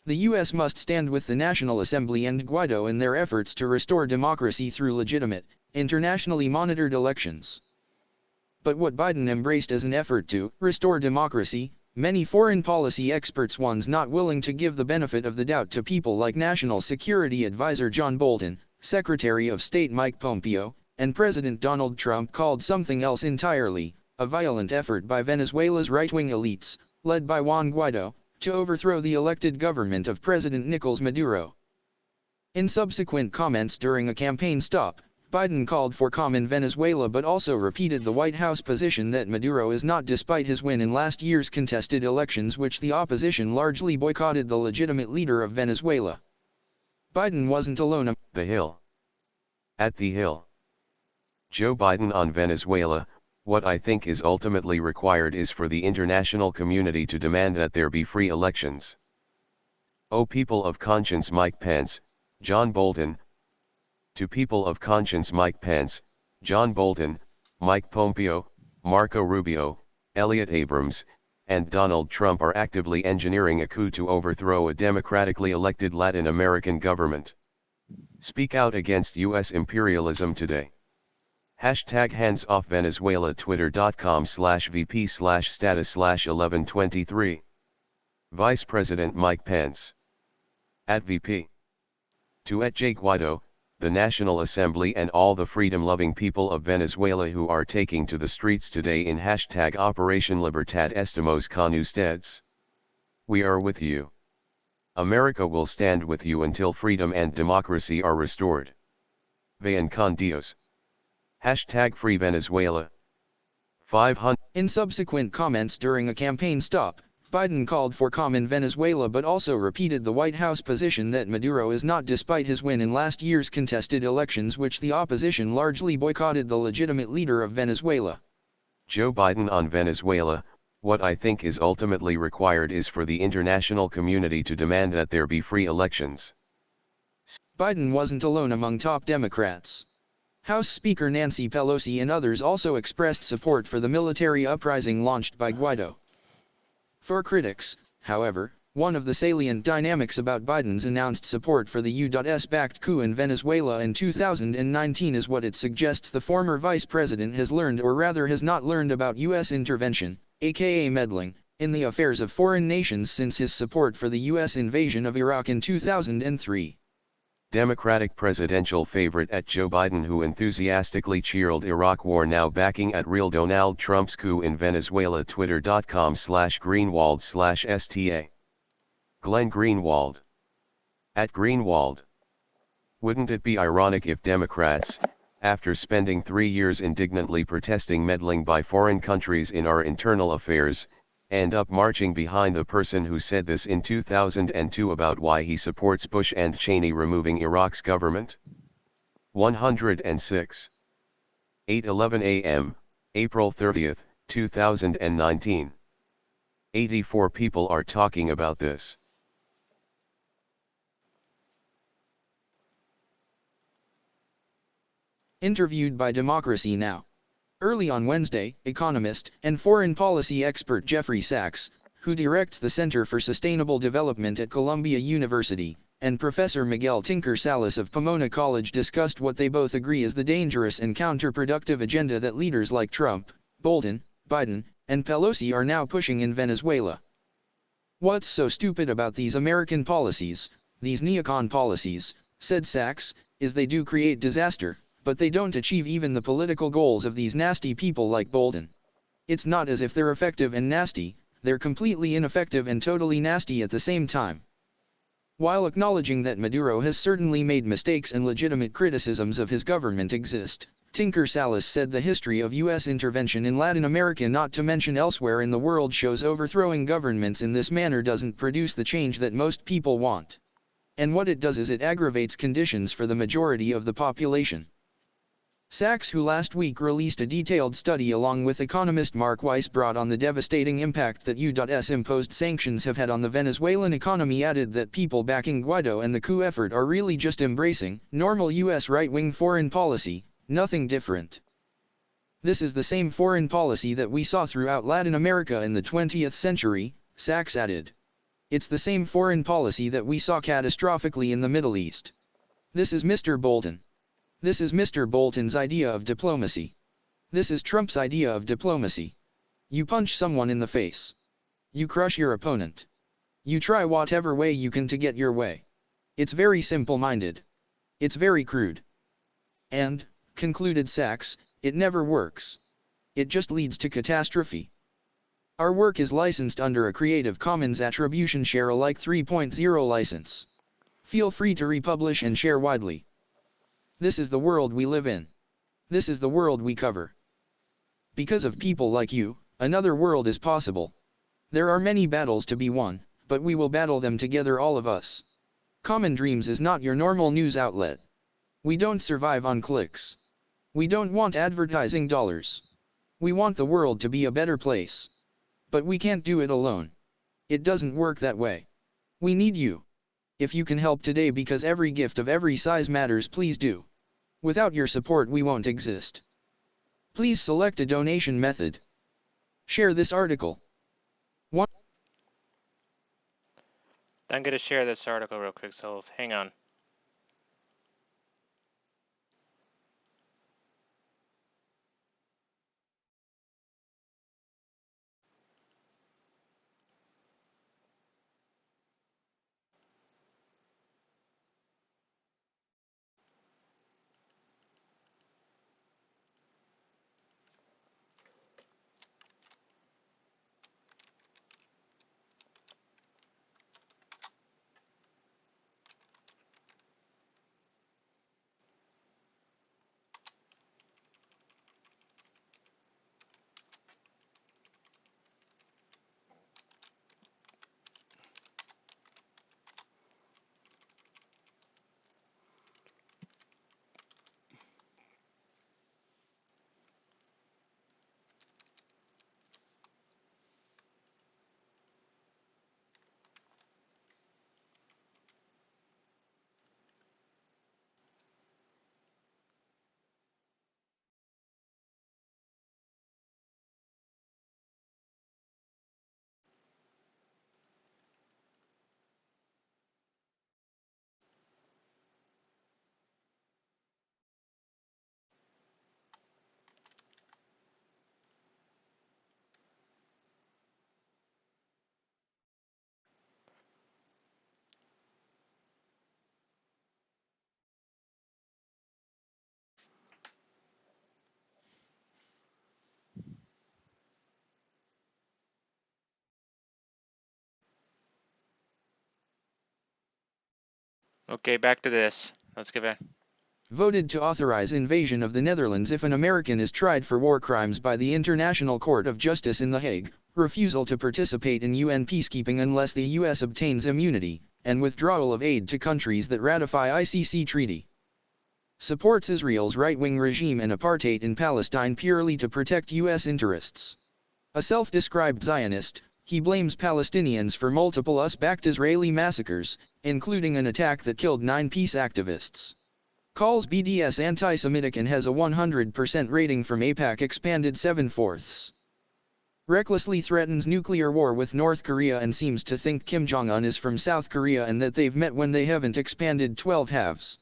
The U.S. must stand with the National Assembly and Guaido in their efforts to restore democracy through legitimate, internationally monitored elections. But what Biden embraced as an effort to restore democracy, many foreign policy experts, ones not willing to give the benefit of the doubt to people like National Security Advisor John Bolton, Secretary of State Mike Pompeo, and President Donald Trump, called something else entirely, a violent effort by Venezuela's right-wing elites, led by Juan Guaido, to overthrow the elected government of President Nicolas Maduro. In subsequent comments during a campaign stop, Biden called for calm in Venezuela but also repeated the White House position that Maduro is not, despite his win in last year's contested elections, which the opposition largely boycotted, the legitimate leader of Venezuela. Biden wasn't alone. The Hill. At The Hill. Joe Biden on Venezuela. What I think is ultimately required is for the international community to demand that there be free elections. O people of conscience, Mike Pence, John Bolton. To people of conscience, Mike Pence, John Bolton, Mike Pompeo, Marco Rubio, Elliott Abrams, and Donald Trump are actively engineering a coup to overthrow a democratically elected Latin American government. Speak out against U.S. imperialism today. Hashtag hands off Venezuela. Twitter.com/VP/status/1123. Vice President Mike Pence. At VP. To at Jake Guaido, the National Assembly, and all the freedom-loving people of Venezuela who are taking to the streets today in hashtag Operation Libertad Estamos con ustedes. We are with you. America will stand with you until freedom and democracy are restored. Vayan con Dios. Hashtag Free Venezuela. 500. In subsequent comments during a campaign stop, Biden called for calm in Venezuela but also repeated the White House position that Maduro is not, despite his win in last year's contested elections, which the opposition largely boycotted, the legitimate leader of Venezuela. Joe Biden on Venezuela. What I think is ultimately required is for the international community to demand that there be free elections. Biden wasn't alone among top Democrats. House Speaker Nancy Pelosi and others also expressed support for the military uprising launched by Guaido. For critics, however, one of the salient dynamics about Biden's announced support for the U.S.-backed coup in Venezuela in 2019 is what it suggests the former vice president has learned, or rather has not learned, about U.S. intervention, aka meddling, in the affairs of foreign nations since his support for the U.S. invasion of Iraq in 2003. Democratic presidential favorite at Joe Biden, who enthusiastically cheered Iraq war, now backing at real Donald Trump's coup in Venezuela. Twitter.com/Greenwald/STA. Glenn Greenwald. At Greenwald. Wouldn't it be ironic if Democrats, after spending 3 years indignantly protesting meddling by foreign countries in our internal affairs, end up marching behind the person who said this in 2002 about why he supports Bush and Cheney removing Iraq's government? 106. 8:11 a.m., April 30, 2019. 84 people are talking about this. Interviewed by Democracy Now! Early on Wednesday, economist and foreign policy expert Jeffrey Sachs, who directs the Center for Sustainable Development at Columbia University, and Professor Miguel Tinker Salas of Pomona College discussed what they both agree is the dangerous and counterproductive agenda that leaders like Trump, Bolton, Biden, and Pelosi are now pushing in Venezuela. What's so stupid about these American policies, these neocon policies, said Sachs, is they do create disaster, but they don't achieve even the political goals of these nasty people like Bolton. It's not as if they're effective and nasty, they're completely ineffective and totally nasty at the same time. While acknowledging that Maduro has certainly made mistakes and legitimate criticisms of his government exist, Tinker Salas said the history of U.S. intervention in Latin America, not to mention elsewhere in the world, shows overthrowing governments in this manner doesn't produce the change that most people want. And what it does is it aggravates conditions for the majority of the population. Sachs, who last week released a detailed study along with economist Mark Weisbrot on the devastating impact that U.S. imposed sanctions have had on the Venezuelan economy, added that people backing Guaido and the coup effort are really just embracing normal U.S. right-wing foreign policy, nothing different. This is the same foreign policy that we saw throughout Latin America in the 20th century, Sachs added. It's the same foreign policy that we saw catastrophically in the Middle East. This is Mr. Bolton. This is Mr. Bolton's idea of diplomacy. This is Trump's idea of diplomacy. You punch someone in the face. You crush your opponent. You try whatever way you can to get your way. It's very simple-minded. It's very crude. And, concluded Sachs, it never works. It just leads to catastrophe. Our work is licensed under a Creative Commons Attribution Share Alike 3.0 license. Feel free to republish and share widely. This is the world we live in. This is the world we cover. Because of people like you, another world is possible. There are many battles to be won, but we will battle them together, all of us. Common Dreams is not your normal news outlet. We don't survive on clicks. We don't want advertising dollars. We want the world to be a better place. But we can't do it alone. It doesn't work that way. We need you. If you can help today, because every gift of every size matters, please do. Without your support we won't exist. Please select a donation method. Share this article. I'm going to share this article real quick, so hang on. Okay, back to this. Let's get back. Voted to authorize invasion of the Netherlands if an American is tried for war crimes by the International Court of Justice in The Hague, refusal to participate in UN peacekeeping unless the U.S. obtains immunity, and withdrawal of aid to countries that ratify ICC treaty. Supports Israel's right-wing regime and apartheid in Palestine purely to protect U.S. interests. A self-described Zionist, he blames Palestinians for multiple US-backed Israeli massacres, including an attack that killed 9 peace activists. Calls BDS anti-Semitic and has a 100% rating from AIPAC expanded 7/4. Recklessly threatens nuclear war with North Korea and seems to think Kim Jong-un is from South Korea and that they've met when they haven't expanded 12 halves.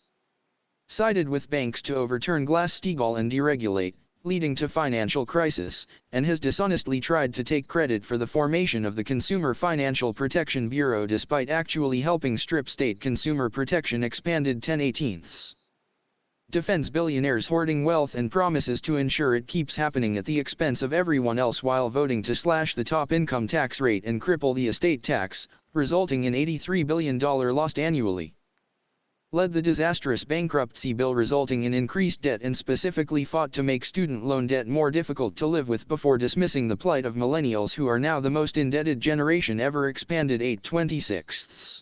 Sided with banks to overturn Glass-Steagall and deregulate, leading to financial crisis, and has dishonestly tried to take credit for the formation of the Consumer Financial Protection Bureau despite actually helping strip state consumer protection expanded 10/18. Defends billionaires hoarding wealth and promises to ensure it keeps happening at the expense of everyone else while voting to slash the top income tax rate and cripple the estate tax, resulting in $83 billion lost annually. Led the disastrous bankruptcy bill resulting in increased debt and specifically fought to make student loan debt more difficult to live with before dismissing the plight of millennials who are now the most indebted generation ever expanded 8/26.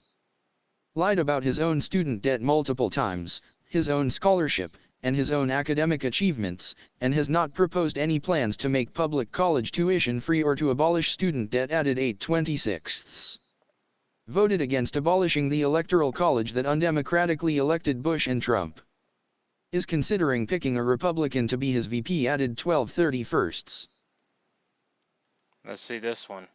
Lied about his own student debt multiple times, his own scholarship, and his own academic achievements, and has not proposed any plans to make public college tuition free or to abolish student debt added 8/26. Voted against abolishing the Electoral College that undemocratically elected Bush and Trump. Is considering picking a Republican to be his VP added 12/31. Let's see this one.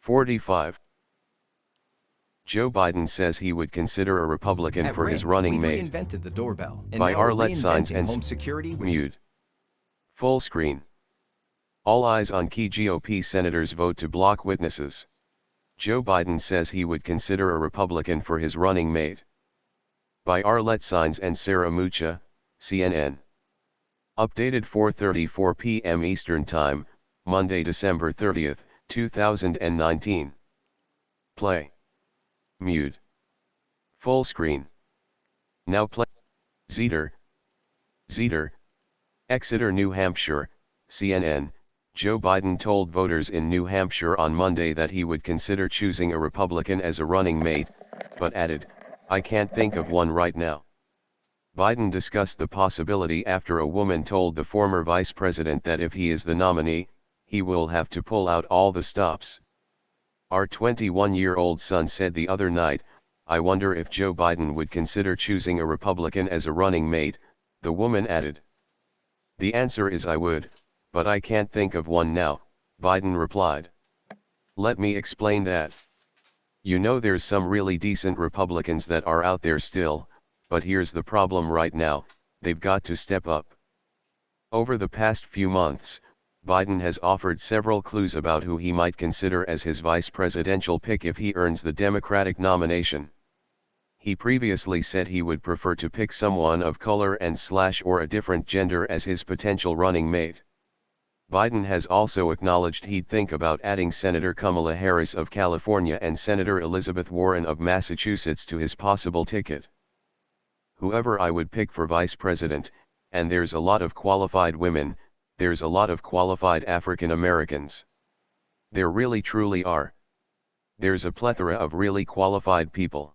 $45. Joe Biden says he would consider a Republican At for his Ring, running we've mate. reinvented the doorbell, and By now we're Arlette Signs reinventing and home security with Mute. Full screen. All eyes on key GOP senators vote to block witnesses. Joe Biden says he would consider a Republican for his running mate. By Arlette Signs and Sarah Mucha, CNN. Updated 4:34 p.m. Eastern Time, Monday, December 30th, 2019. Play. Mute. Full screen. Now play. Zeter. Exeter, New Hampshire, CNN. Joe Biden told voters in New Hampshire on Monday that he would consider choosing a Republican as a running mate, but added, "I can't think of one right now." Biden discussed the possibility after a woman told the former vice president that if he is the nominee, he will have to pull out all the stops. Our 21-year-old son said the other night, "I wonder if Joe Biden would consider choosing a Republican as a running mate," the woman added. "The answer is I would, but I can't think of one now," Biden replied. "Let me explain that. You know, there's some really decent Republicans that are out there still, but here's the problem right now, they've got to step up." Over the past few months, Biden has offered several clues about who he might consider as his vice presidential pick if he earns the Democratic nomination. He previously said he would prefer to pick someone of color and/or a different gender as his potential running mate. Biden has also acknowledged he'd think about adding Senator Kamala Harris of California and Senator Elizabeth Warren of Massachusetts to his possible ticket. "Whoever I would pick for vice president, and there's a lot of qualified women, there's a lot of qualified African Americans. There really truly are. There's a plethora of really qualified people.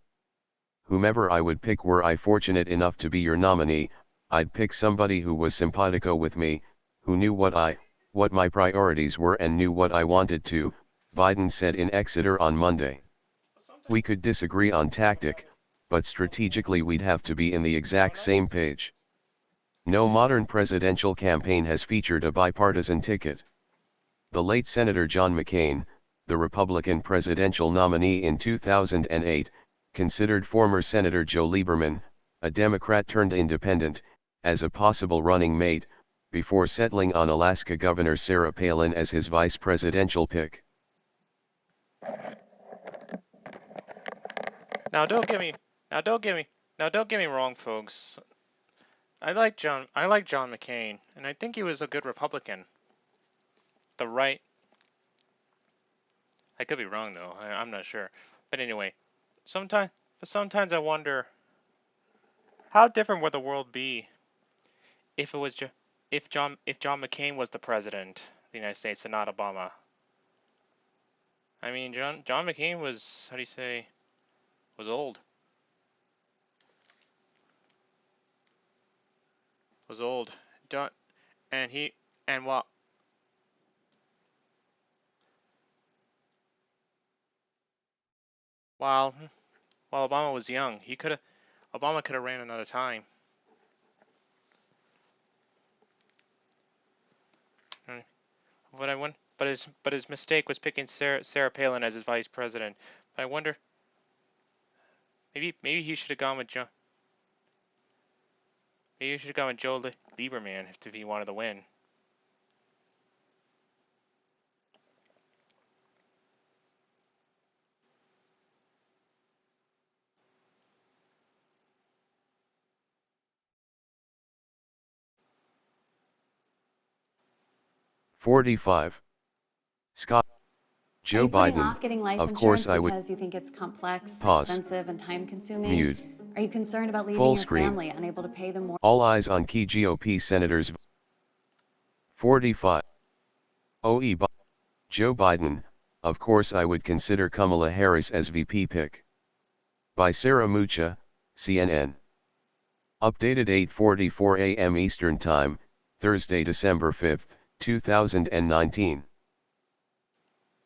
Whomever I would pick, were I fortunate enough to be your nominee, I'd pick somebody who was simpatico with me, who knew what my priorities were and knew what I wanted to," Biden said in Exeter on Monday. "We could disagree on tactic, but strategically we'd have to be in the exact same page. No modern presidential campaign has featured a bipartisan ticket." The late Senator John McCain, the Republican presidential nominee in 2008, considered former Senator Joe Lieberman, a Democrat turned independent, as a possible running mate, before settling on Alaska Governor Sarah Palin as his vice presidential pick. Now don't get me wrong, folks. I like John McCain, and I think he was a good Republican. the right. I could be wrong though. I'm not sure. But anyway, sometimes I wonder how different would the world be if it was if John McCain was the president of the United States and not Obama. I mean, John McCain was, how do you say, was old. Was old. John, and he and while while Obama was young, Obama could have ran another time. But his mistake was picking Sarah Palin as his vice president. But I wonder, maybe he should have gone with Joe. Maybe he should have gone with Joe Lieberman if he wanted to win. $45. Scott. Are Joe you putting Biden. off getting life Of course insurance I would. because you think it's complex, Pause. expensive, and time-consuming? Mute. Are you concerned about leaving Full your screen. family unable to pay the more? All eyes on key GOP senators. 45. OE. Joe Biden. Of course I would consider Kamala Harris as VP pick. By Sarah Mucha, CNN. Updated 8:44 a.m. Eastern Time, Thursday, December 5, 2019.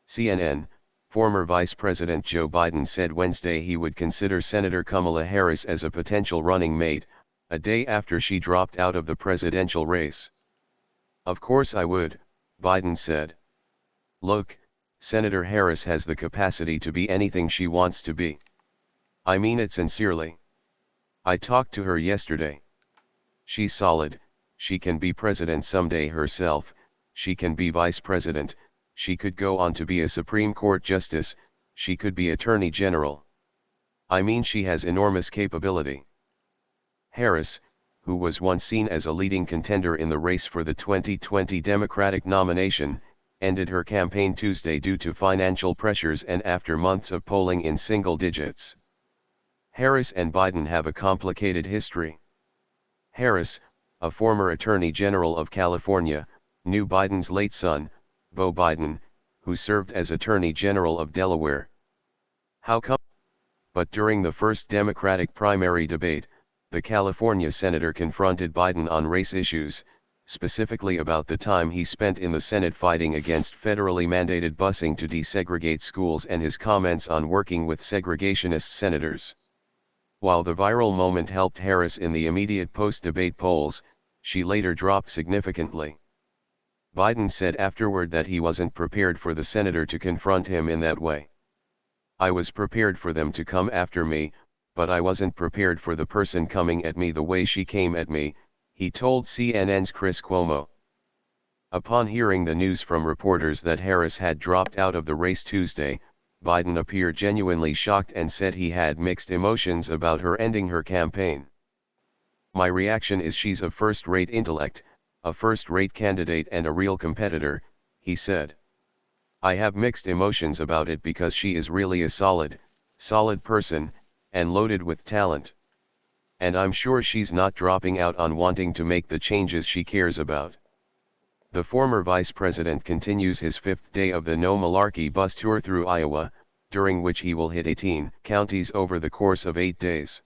CNN. Former Vice President Joe Biden said Wednesday he would consider Senator Kamala Harris as a potential running mate, a day after she dropped out of the presidential race. Of course I would, Biden said. Look, Senator Harris has the capacity to be anything she wants to be. I mean it sincerely. I talked to her yesterday. She's solid, she can be president someday herself, she can be vice president, she could go on to be a Supreme Court justice, she could be Attorney General. I mean she has enormous capability. Harris, who was once seen as a leading contender in the race for the 2020 Democratic nomination, ended her campaign Tuesday due to financial pressures and after months of polling in single digits. Harris and Biden have a complicated history. Harris, a former Attorney General of California, knew Biden's late son, Beau Biden, who served as Attorney General of Delaware. How come? But during the first Democratic primary debate, the California senator confronted Biden on race issues, specifically about the time he spent in the Senate fighting against federally mandated busing to desegregate schools and his comments on working with segregationist senators. While the viral moment helped Harris in the immediate post-debate polls, she later dropped significantly. Biden said afterward that he wasn't prepared for the senator to confront him in that way. I was prepared for them to come after me, but I wasn't prepared for the person coming at me the way she came at me, he told CNN's Chris Cuomo. Upon hearing the news from reporters that Harris had dropped out of the race Tuesday, Biden appeared genuinely shocked and said he had mixed emotions about her ending her campaign. My reaction is she's a first-rate intellect, a first-rate candidate and a real competitor, he said. I have mixed emotions about it because she is really a solid person, and loaded with talent. And I'm sure she's not dropping out on wanting to make the changes she cares about. The former vice president continues his fifth day of the No Malarkey bus tour through Iowa, during which he will hit 18 counties over the course of 8 days.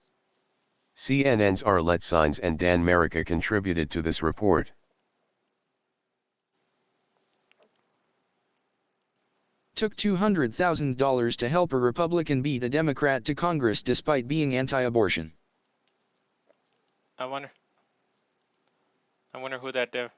CNN's Arlette Saenz and Dan Merica contributed to this report. Took $200,000 to help a Republican beat a Democrat to Congress despite being anti-abortion. I wonder who that did.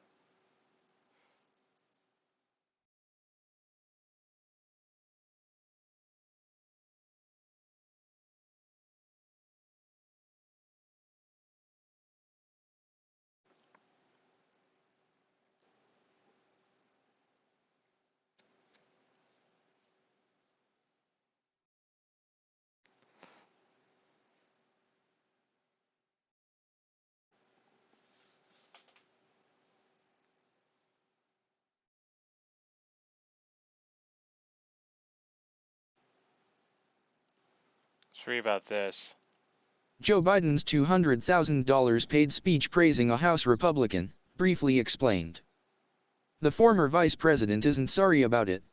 Let's read about this. Joe Biden's $200,000 paid speech praising a House Republican, briefly explained. The former vice president isn't sorry about it.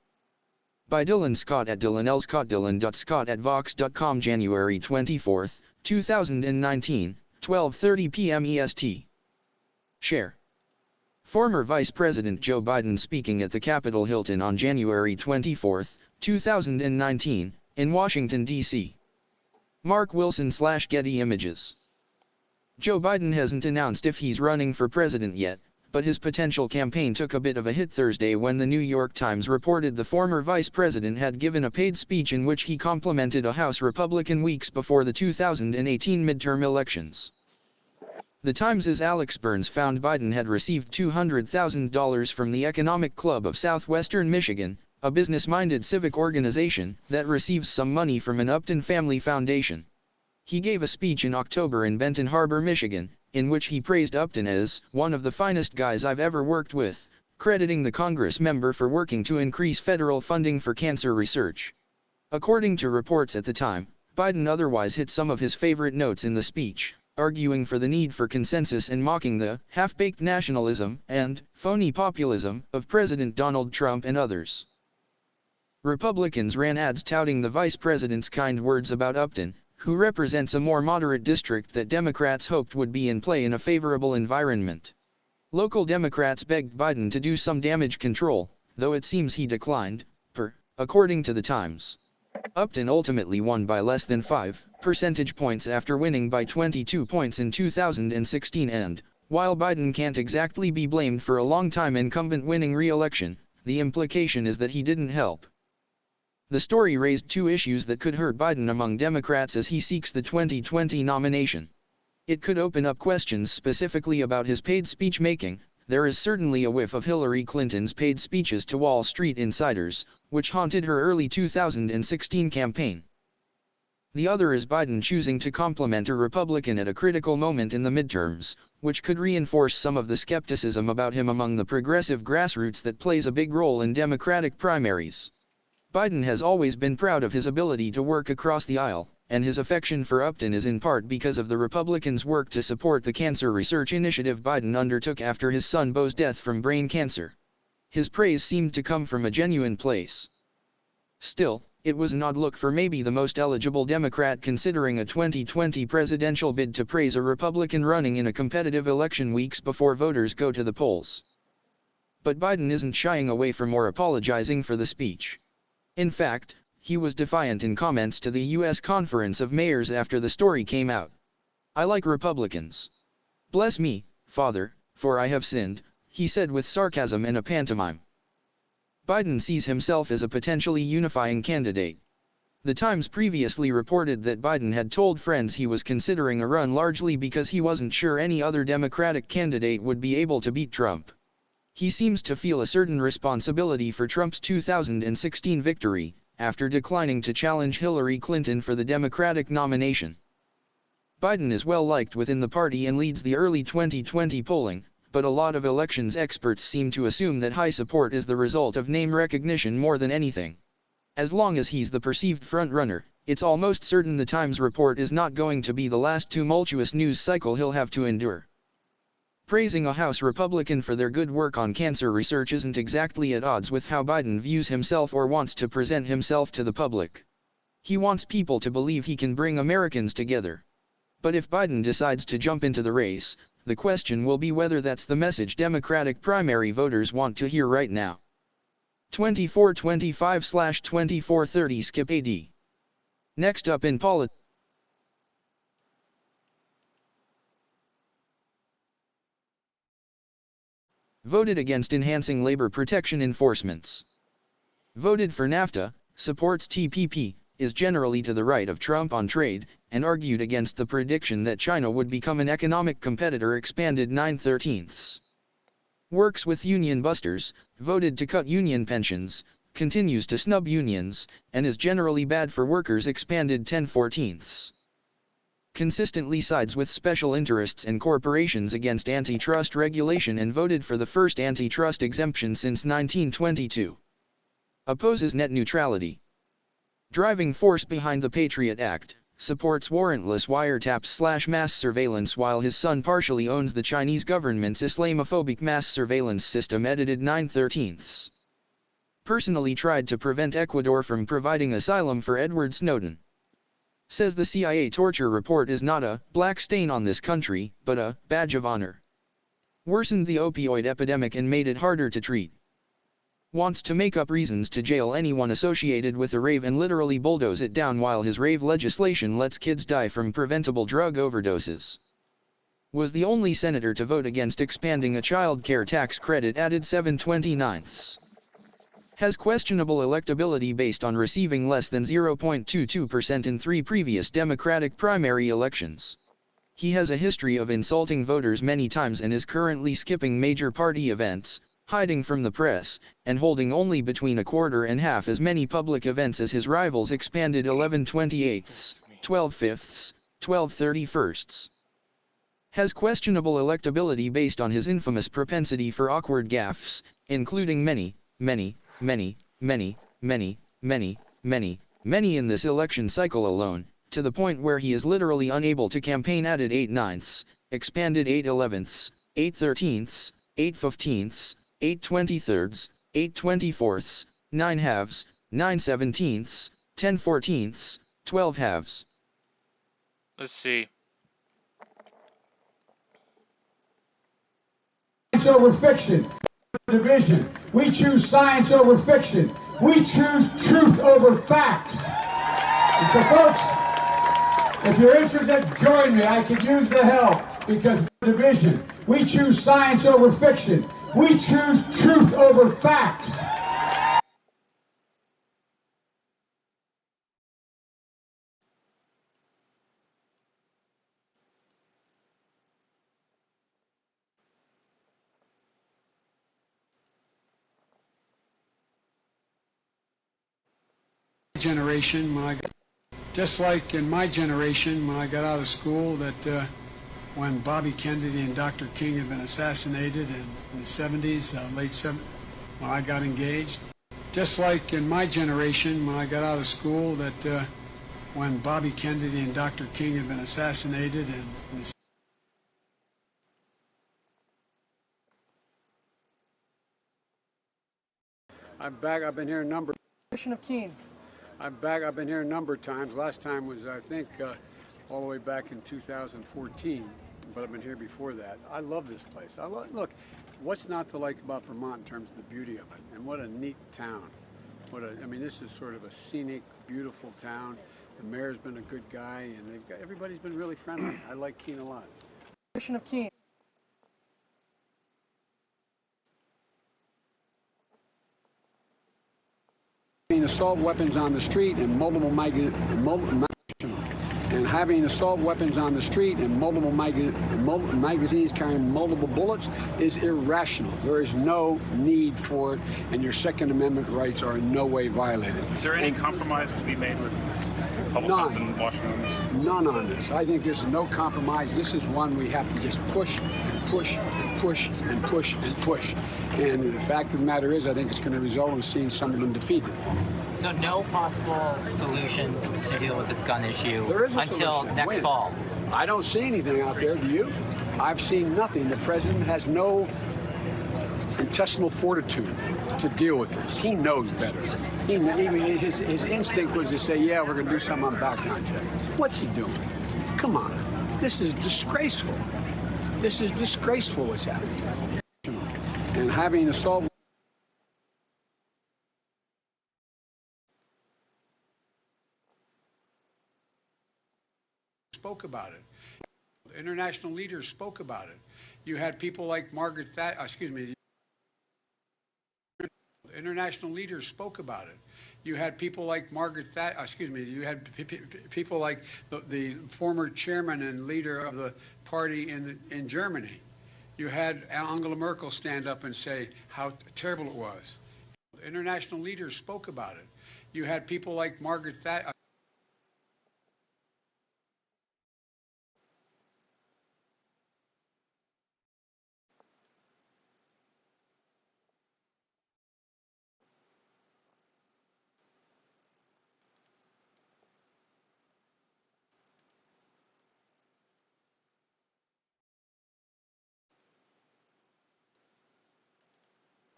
By Dylan Scott at dylan@vox.com, January 24, 2019, 12:30 p.m. EST. Share. Former Vice President Joe Biden speaking at the Capitol Hilton on January 24, 2019, in Washington, D.C. Mark Wilson/Getty Images. Joe Biden hasn't announced if he's running for president yet, but his potential campaign took a bit of a hit Thursday when the New York Times reported the former vice president had given a paid speech in which he complimented a House Republican weeks before the 2018 midterm elections. The Times' Alex Burns found Biden had received $200,000 from the Economic Club of Southwestern Michigan, a business-minded civic organization that receives some money from an Upton Family Foundation. He gave a speech in October in Benton Harbor, Michigan, in which he praised Upton as one of the finest guys I've ever worked with, crediting the Congress member for working to increase federal funding for cancer research. According to reports at the time, Biden otherwise hit some of his favorite notes in the speech, arguing for the need for consensus and mocking the half-baked nationalism and phony populism of President Donald Trump and others. Republicans ran ads touting the vice president's kind words about Upton, who represents a more moderate district that Democrats hoped would be in play in a favorable environment. Local Democrats begged Biden to do some damage control, though it seems he declined, according to the Times. Upton ultimately won by less than 5 percentage points after winning by 22 points in 2016 and, while Biden can't exactly be blamed for a long-time incumbent winning re-election, the implication is that he didn't help. The story raised two issues that could hurt Biden among Democrats as he seeks the 2020 nomination. It could open up questions specifically about his paid speech making. There is certainly a whiff of Hillary Clinton's paid speeches to Wall Street insiders, which haunted her early 2016 campaign. The other is Biden choosing to compliment a Republican at a critical moment in the midterms, which could reinforce some of the skepticism about him among the progressive grassroots that plays a big role in Democratic primaries. Biden has always been proud of his ability to work across the aisle, and his affection for Upton is in part because of the Republicans' work to support the cancer research initiative Biden undertook after his son Beau's death from brain cancer. His praise seemed to come from a genuine place. Still, it was an odd look for maybe the most eligible Democrat considering a 2020 presidential bid to praise a Republican running in a competitive election weeks before voters go to the polls. But Biden isn't shying away from or apologizing for the speech. In fact, he was defiant in comments to the U.S. Conference of Mayors after the story came out. "I like Republicans. Bless me, Father, for I have sinned," he said with sarcasm and a pantomime. Biden sees himself as a potentially unifying candidate. The Times previously reported that Biden had told friends he was considering a run largely because he wasn't sure any other Democratic candidate would be able to beat Trump. He seems to feel a certain responsibility for Trump's 2016 victory, after declining to challenge Hillary Clinton for the Democratic nomination. Biden is well liked within the party and leads the early 2020 polling, but a lot of elections experts seem to assume that high support is the result of name recognition more than anything. As long as he's the perceived frontrunner, it's almost certain the Times report is not going to be the last tumultuous news cycle he'll have to endure. Praising a House Republican for their good work on cancer research isn't exactly at odds with how Biden views himself or wants to present himself to the public. He wants people to believe he can bring Americans together. But if Biden decides to jump into the race, the question will be whether that's the message Democratic primary voters want to hear right now. 2425/2430 skip AD. Next up in politics. Voted against enhancing labor protection enforcements. Voted for NAFTA, supports TPP, is generally to the right of Trump on trade, and argued against the prediction that China would become an economic competitor expanded 9/13. Works with union busters, voted to cut union pensions, continues to snub unions, and is generally bad for workers expanded 10/14. Consistently sides with special interests and corporations against antitrust regulation and voted for the first antitrust exemption since 1922. Opposes net neutrality. Driving force behind the Patriot Act, supports warrantless wiretaps/mass surveillance while his son partially owns the Chinese government's Islamophobic mass surveillance system. Edited 9/13. Personally tried to prevent Ecuador from providing asylum for Edward Snowden. Says the CIA torture report is not a black stain on this country, but a badge of honor. Worsened the opioid epidemic and made it harder to treat. Wants to make up reasons to jail anyone associated with a rave and literally bulldoze it down while his rave legislation lets kids die from preventable drug overdoses. Was the only senator to vote against expanding a child care tax credit. Added 7/29. Has questionable electability based on receiving less than 0.22% in 3 previous Democratic primary elections. He has a history of insulting voters many times and is currently skipping major party events, hiding from the press, and holding only between a quarter and half as many public events as his rivals. Expanded 11/28, 12/5, 12/31. Has questionable electability based on his infamous propensity for awkward gaffes, including many in this election cycle alone, to the point where he is literally unable to campaign. Added 8/9, expanded 8/11, 8/13, 8/15, 8/23, 8/24, 9/2, 9/17, 10/14, 12/2. Let's see. Science over fiction. Division. We choose science over fiction. We choose truth over facts. And so, folks, if you're interested, join me. I could use the help because division. We choose science over fiction. We choose truth over facts. Generation, just like in my generation, when I got out of school, that when Bobby Kennedy and Dr. King had been assassinated in the 70s, late 70s, when I got engaged. Just like in my generation, when I got out of school, that when Bobby Kennedy and Dr. King had been assassinated in the I'm back. I've been here a number. Of Keene. I'm back. I've been here a number of times. Last time was, I think, all the way back in 2014. But I've been here before that. I love this place. Look, what's not to like about Vermont in terms of the beauty of it? And what a neat town. I mean, this is sort of a scenic, beautiful town. The mayor's been a good guy, and everybody's been really friendly. I like Keene a lot. Of Keene. Assault weapons on the street and having assault weapons on the street and multiple magazines carrying multiple bullets is irrational. There is no need for it, and your Second Amendment rights are in no way violated. Is there any compromise to be made with Republicans in Washington? None on this. I think there's no compromise. This is one we have to just push and push and push and push and push. And the fact of the matter is, I think it's going to result in seeing some of them defeated. So no possible solution to deal with this gun issue until solution. next fall? I don't see anything out there, do you? I've seen nothing. The president has no intestinal fortitude to deal with this. He knows better. His instinct was to say, yeah, we're going to do something on background check. What's he doing? Come on. This is disgraceful. This is disgraceful what's happening. And having assault spoke about it. International leaders spoke about it. You had people like Margaret Thatcher, international leaders spoke about it. You had people like Margaret Thatcher, you had people like the former chairman and leader of the party in Germany. You had Angela Merkel stand up and say how terrible it was. International leaders spoke about it. You had people like Margaret Thatcher.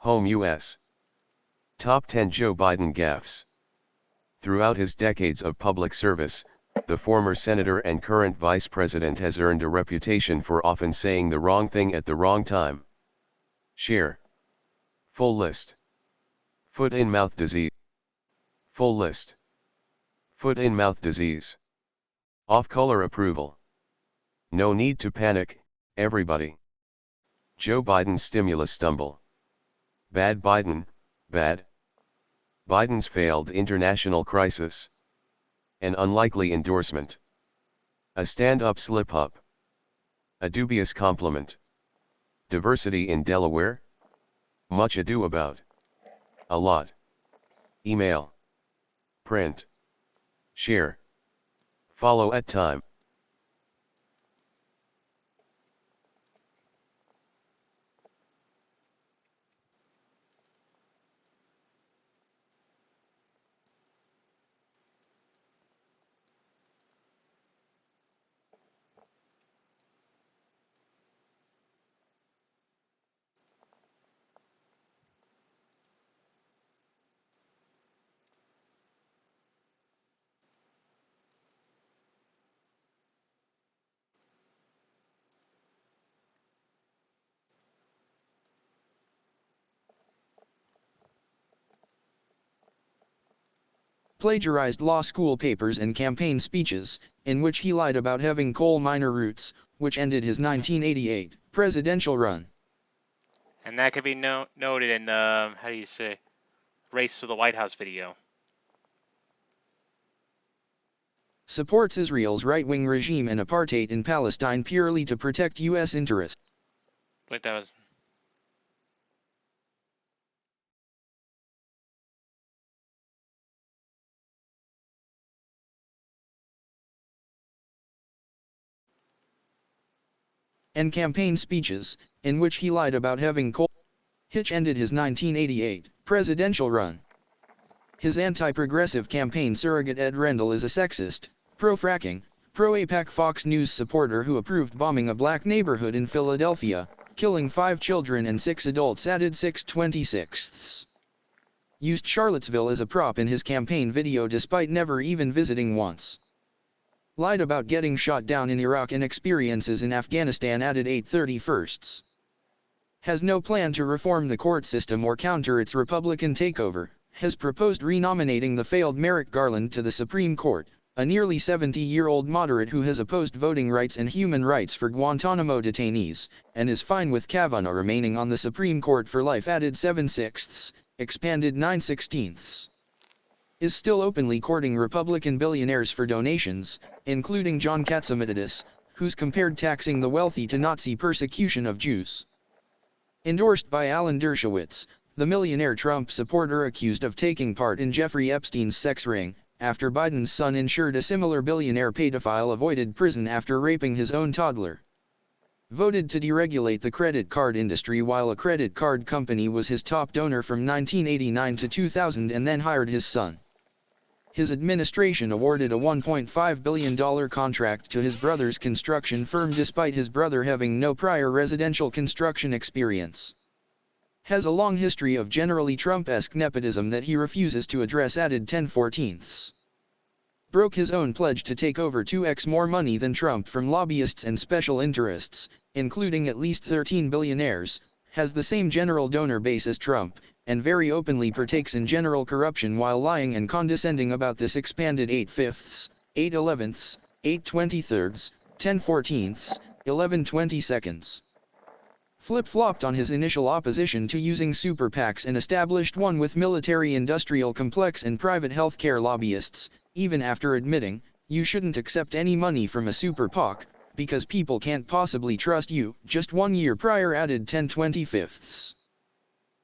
Home US. Top 10 Joe Biden gaffes. Throughout his decades of public service, the former senator and current vice president has earned a reputation for often saying the wrong thing at the wrong time. Share. Full list. Foot-in-mouth disease. Full list. Foot-in-mouth disease. Off-color approval. No need to panic, everybody. Joe Biden's stimulus stumble. Bad Biden, bad. Biden's failed international crisis. An unlikely endorsement. A stand-up slip-up. A dubious compliment. Diversity in Delaware? Much ado about. A lot. Email. Print. Share. Follow at time. Plagiarized law school papers and campaign speeches, in which he lied about having coal miner roots, which ended his 1988 presidential run. And that could be noted in the, how do you say, Race to the White House video. Supports Israel's right-wing regime and apartheid in Palestine purely to protect U.S. interests. But that was... And campaign speeches, in which he lied about having coal. Hitch ended his 1988 presidential run. His anti-progressive campaign surrogate Ed Rendell is a sexist, pro-fracking, pro-AIPAC Fox News supporter who approved bombing a black neighborhood in Philadelphia, killing 5 children and 6 adults, added 6/26. Used Charlottesville as a prop in his campaign video despite never even visiting once. Lied about getting shot down in Iraq and experiences in Afghanistan, added 8/31. Has no plan to reform the court system or counter its Republican takeover, has proposed renominating the failed Merrick Garland to the Supreme Court, a nearly 70-year-old moderate who has opposed voting rights and human rights for Guantanamo detainees, and is fine with Kavanaugh remaining on the Supreme Court for life, added 7/6, expanded 9/16. Is still openly courting Republican billionaires for donations, including John Katzimatidis, who's compared taxing the wealthy to Nazi persecution of Jews. Endorsed by Alan Dershowitz, the millionaire Trump supporter accused of taking part in Jeffrey Epstein's sex ring, after Biden's son ensured a similar billionaire pedophile avoided prison after raping his own toddler. Voted to deregulate the credit card industry while a credit card company was his top donor from 1989 to 2000 and then hired his son. His administration awarded a $1.5 billion contract to his brother's construction firm despite his brother having no prior residential construction experience. Has a long history of generally Trump-esque nepotism that he refuses to address, added 10/14. Broke his own pledge to take over 2x more money than Trump from lobbyists and special interests, including at least 13 billionaires, has the same general donor base as Trump, and very openly partakes in general corruption while lying and condescending about this, expanded 8/5, 8/11, 8/23, 10/14, 11/22. Flip-flopped on his initial opposition to using super PACs and established one with military-industrial complex and private healthcare lobbyists, even after admitting, you shouldn't accept any money from a super PAC, because people can't possibly trust you, just 1 year prior, added 10/25.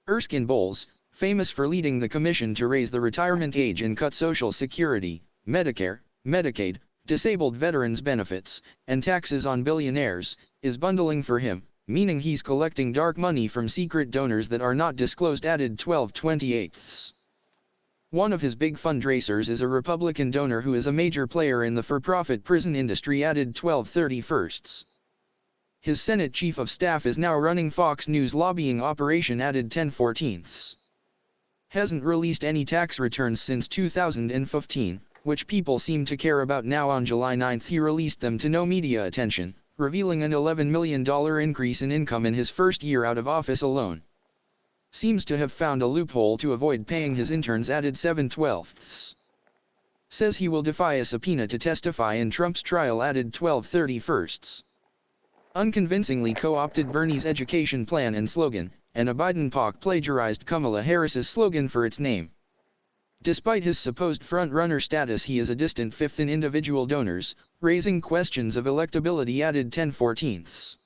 Erskine Bowles, famous for leading the commission to raise the retirement age and cut Social Security, Medicare, Medicaid, disabled veterans benefits, and taxes on billionaires, is bundling for him, meaning he's collecting dark money from secret donors that are not disclosed, added 12/28. One of his big fundraisers is a Republican donor who is a major player in the for-profit prison industry, added 12/31. His Senate Chief of Staff is now running Fox News lobbying operation, added 10/14. Hasn't released any tax returns since 2015, which people seem to care about now. On July 9 he released them to no media attention, revealing an $11 million increase in income in his first year out of office alone. Seems to have found a loophole to avoid paying his interns, added 7/12. Says he will defy a subpoena to testify in Trump's trial, added 12/31. Unconvincingly co-opted Bernie's education plan and slogan, and a Biden POC plagiarized Kamala Harris's slogan for its name. Despite his supposed front-runner status, he is a distant fifth in individual donors, raising questions of electability, added 10/14.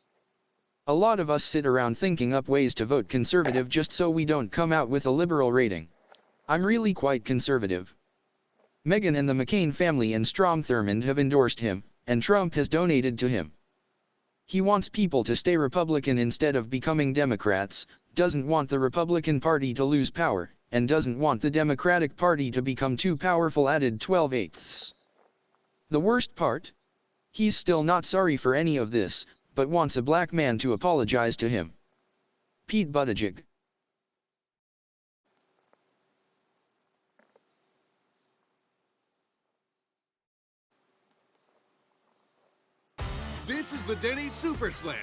A lot of us sit around thinking up ways to vote conservative just so we don't come out with a liberal rating. I'm really quite conservative. Meghan and the McCain family and Strom Thurmond have endorsed him, and Trump has donated to him. He wants people to stay Republican instead of becoming Democrats, doesn't want the Republican Party to lose power, and doesn't want the Democratic Party to become too powerful, added 12/8. The worst part? He's still not sorry for any of this, but wants a black man to apologize to him. Pete Buttigieg. This is the Denny's Super Slam.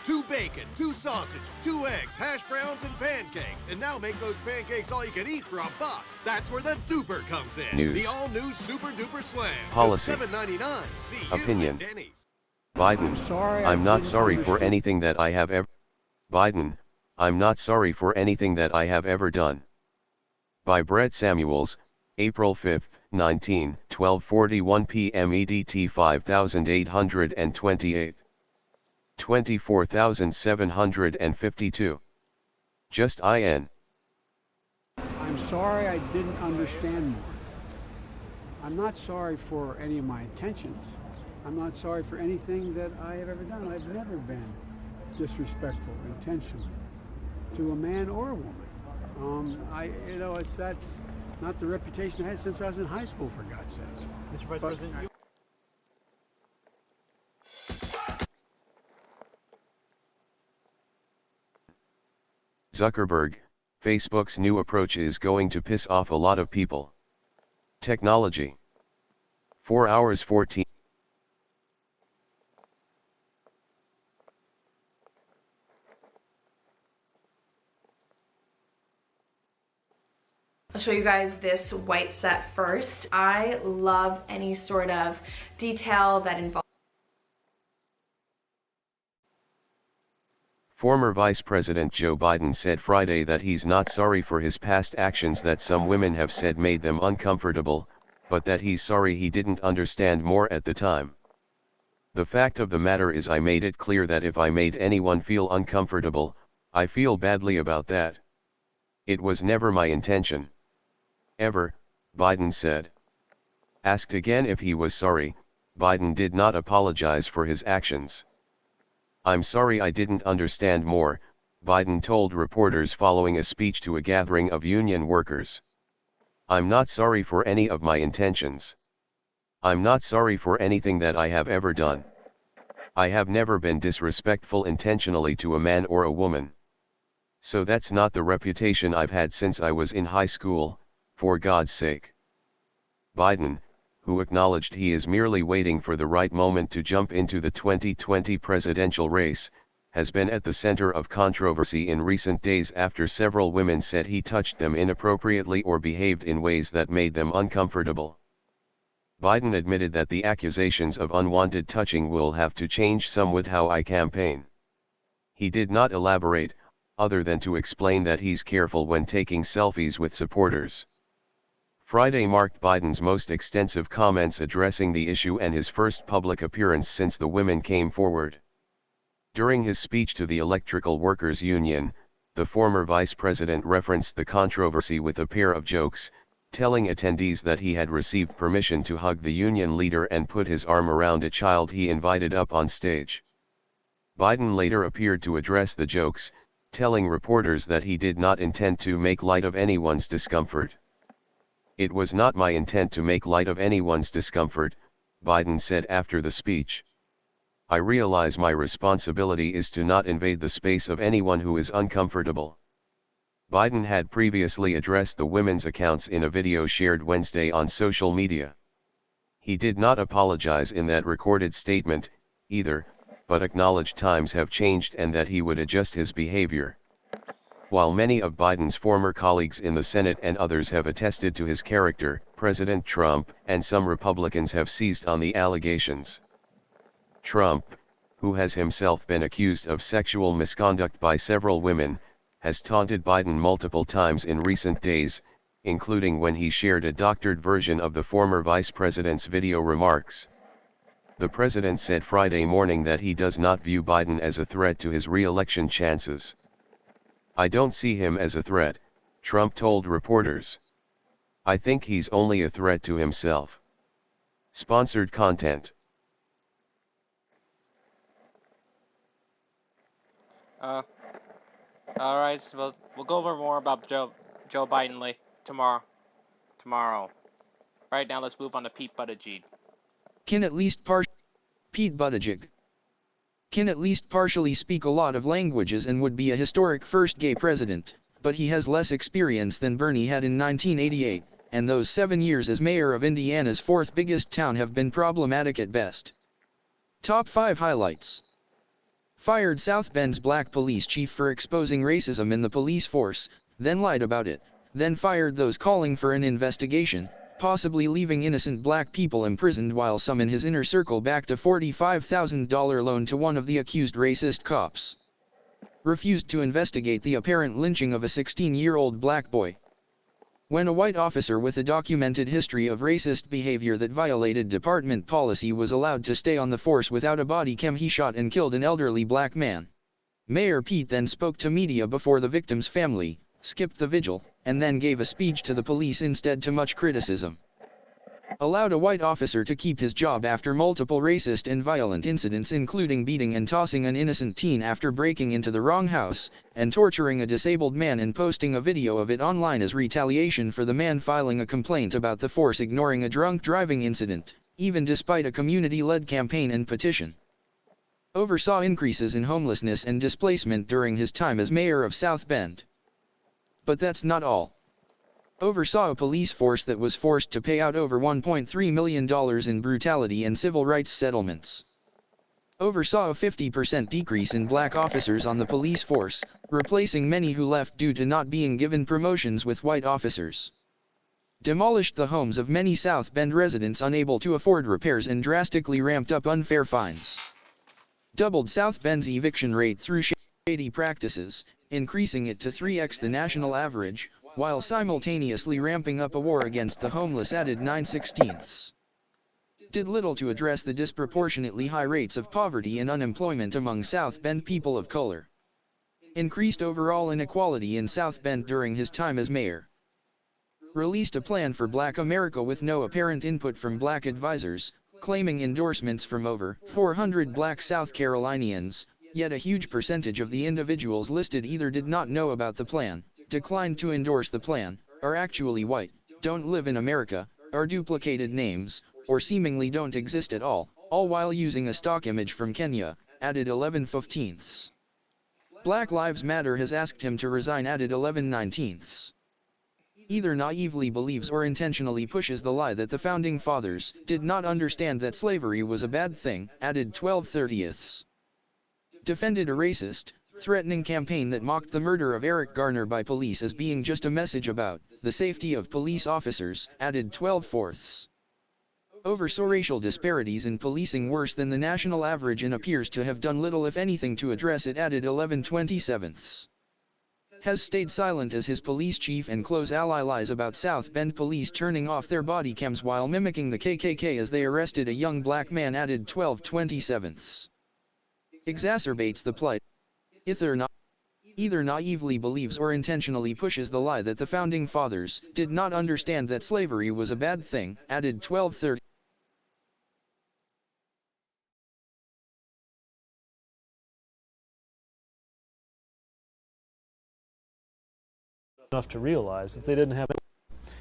2 bacon, 2 sausage, 2 eggs, hash browns, and pancakes. And now make those pancakes all you can eat for $1. That's where the duper comes in. News. The all-new Super Duper Slam. Policy. Just $7.99. See you Opinion. at Denny's. Biden, I'm not sorry for understand. anything that I have ever. Biden, I'm not sorry for anything that I have ever done. By Brett Samuels, April 5, 12:41 p.m. EDT 5828. 24,752. Just IN. I'm sorry I didn't understand more. I'm not sorry for any of my intentions. I'm not sorry for anything that I have ever done. I've never been disrespectful intentionally to a man or a woman. That's not the reputation I had since I was in high school, for God's sake. Mr. Vice President, Zuckerberg, Facebook's new approach is going to piss off a lot of people. Technology. 4 hours 14. I'll show you guys this white set first. I love any sort of detail that involves. Former Vice President Joe Biden said Friday that he's not sorry for his past actions that some women have said made them uncomfortable, but that he's sorry he didn't understand more at the time. The fact of the matter is I made it clear that if I made anyone feel uncomfortable, I feel badly about that. It was never my intention. Ever, Biden said. Asked again if he was sorry, Biden did not apologize for his actions. I'm sorry I didn't understand more, Biden told reporters following a speech to a gathering of union workers. I'm not sorry for any of my intentions. I'm not sorry for anything that I have ever done. I have never been disrespectful intentionally to a man or a woman. So that's not the reputation I've had since I was in high school, for God's sake. Biden, who acknowledged he is merely waiting for the right moment to jump into the 2020 presidential race, has been at the center of controversy in recent days after several women said he touched them inappropriately or behaved in ways that made them uncomfortable. Biden admitted that the accusations of unwanted touching will have to change somewhat how I campaign. He did not elaborate, other than to explain that he's careful when taking selfies with supporters. Friday marked Biden's most extensive comments addressing the issue and his first public appearance since the women came forward. During his speech to the Electrical Workers Union, the former vice president referenced the controversy with a pair of jokes, telling attendees that he had received permission to hug the union leader and put his arm around a child he invited up on stage. Biden later appeared to address the jokes, telling reporters that he did not intend to make light of anyone's discomfort. It was not my intent to make light of anyone's discomfort, Biden said after the speech. I realize my responsibility is to not invade the space of anyone who is uncomfortable. Biden had previously addressed the women's accounts in a video shared Wednesday on social media. He did not apologize in that recorded statement, either, but acknowledged times have changed and that he would adjust his behavior. While many of Biden's former colleagues in the Senate and others have attested to his character, President Trump and some Republicans have seized on the allegations. Trump, who has himself been accused of sexual misconduct by several women, has taunted Biden multiple times in recent days, including when he shared a doctored version of the former vice president's video remarks. The president said Friday morning that he does not view Biden as a threat to his re-election chances. "I don't see him as a threat," Trump told reporters. "I think he's only a threat to himself." Sponsored content. All right, so we'll go over more about Joe Biden tomorrow. Right now, let's move on to Pete Buttigieg. Pete Buttigieg can at least partially speak a lot of languages and would be a historic first gay president, but he has less experience than Bernie had in 1988, and those 7 years as mayor of Indiana's fourth biggest town have been problematic at best. Top 5 highlights. Fired South Bend's black police chief for exposing racism in the police force, then lied about it, then fired those calling for an investigation, possibly leaving innocent black people imprisoned while some in his inner circle backed a $45,000 loan to one of the accused racist cops. Refused to investigate the apparent lynching of a 16-year-old black boy. When a white officer with a documented history of racist behavior that violated department policy was allowed to stay on the force without a body cam, he shot and killed an elderly black man. Mayor Pete then spoke to media before the victim's family, skipped the vigil, and then gave a speech to the police instead, to much criticism. Allowed a white officer to keep his job after multiple racist and violent incidents, including beating and tossing an innocent teen after breaking into the wrong house, and torturing a disabled man and posting a video of it online as retaliation for the man filing a complaint about the force ignoring a drunk driving incident, even despite a community-led campaign and petition. Oversaw increases in homelessness and displacement during his time as mayor of South Bend. But that's not all. Oversaw a police force that was forced to pay out over $1.3 million in brutality and civil rights settlements. Oversaw a 50% decrease in black officers on the police force, replacing many who left due to not being given promotions with white officers. Demolished the homes of many South Bend residents unable to afford repairs and drastically ramped up unfair fines. Doubled South Bend's eviction rate through shady practices, increasing it to 3x the national average, while simultaneously ramping up a war against the homeless, added 9/16. Did little to address the disproportionately high rates of poverty and unemployment among South Bend people of color. Increased overall inequality in South Bend during his time as mayor. Released a plan for Black America with no apparent input from black advisors, claiming endorsements from over 400 black South Carolinians, yet a huge percentage of the individuals listed either did not know about the plan, declined to endorse the plan, are actually white, don't live in America, are duplicated names, or seemingly don't exist at all while using a stock image from Kenya, added 11/15. Black Lives Matter has asked him to resign, added 11/19. Either naively believes or intentionally pushes the lie that the Founding Fathers did not understand that slavery was a bad thing, added 12/30. Defended a racist, threatening campaign that mocked the murder of Eric Garner by police as being just a message about the safety of police officers, added 12/4. Oversaw racial disparities in policing worse than the national average and appears to have done little if anything to address it, added 11/27. Has stayed silent as his police chief and close ally lies about South Bend police turning off their body cams while mimicking the KKK as they arrested a young black man, added 12/27. Exacerbates the plight. Either naively believes or intentionally pushes the lie that the Founding Fathers did not understand that slavery was a bad thing, added 12/30. Enough to realize that they didn't have it.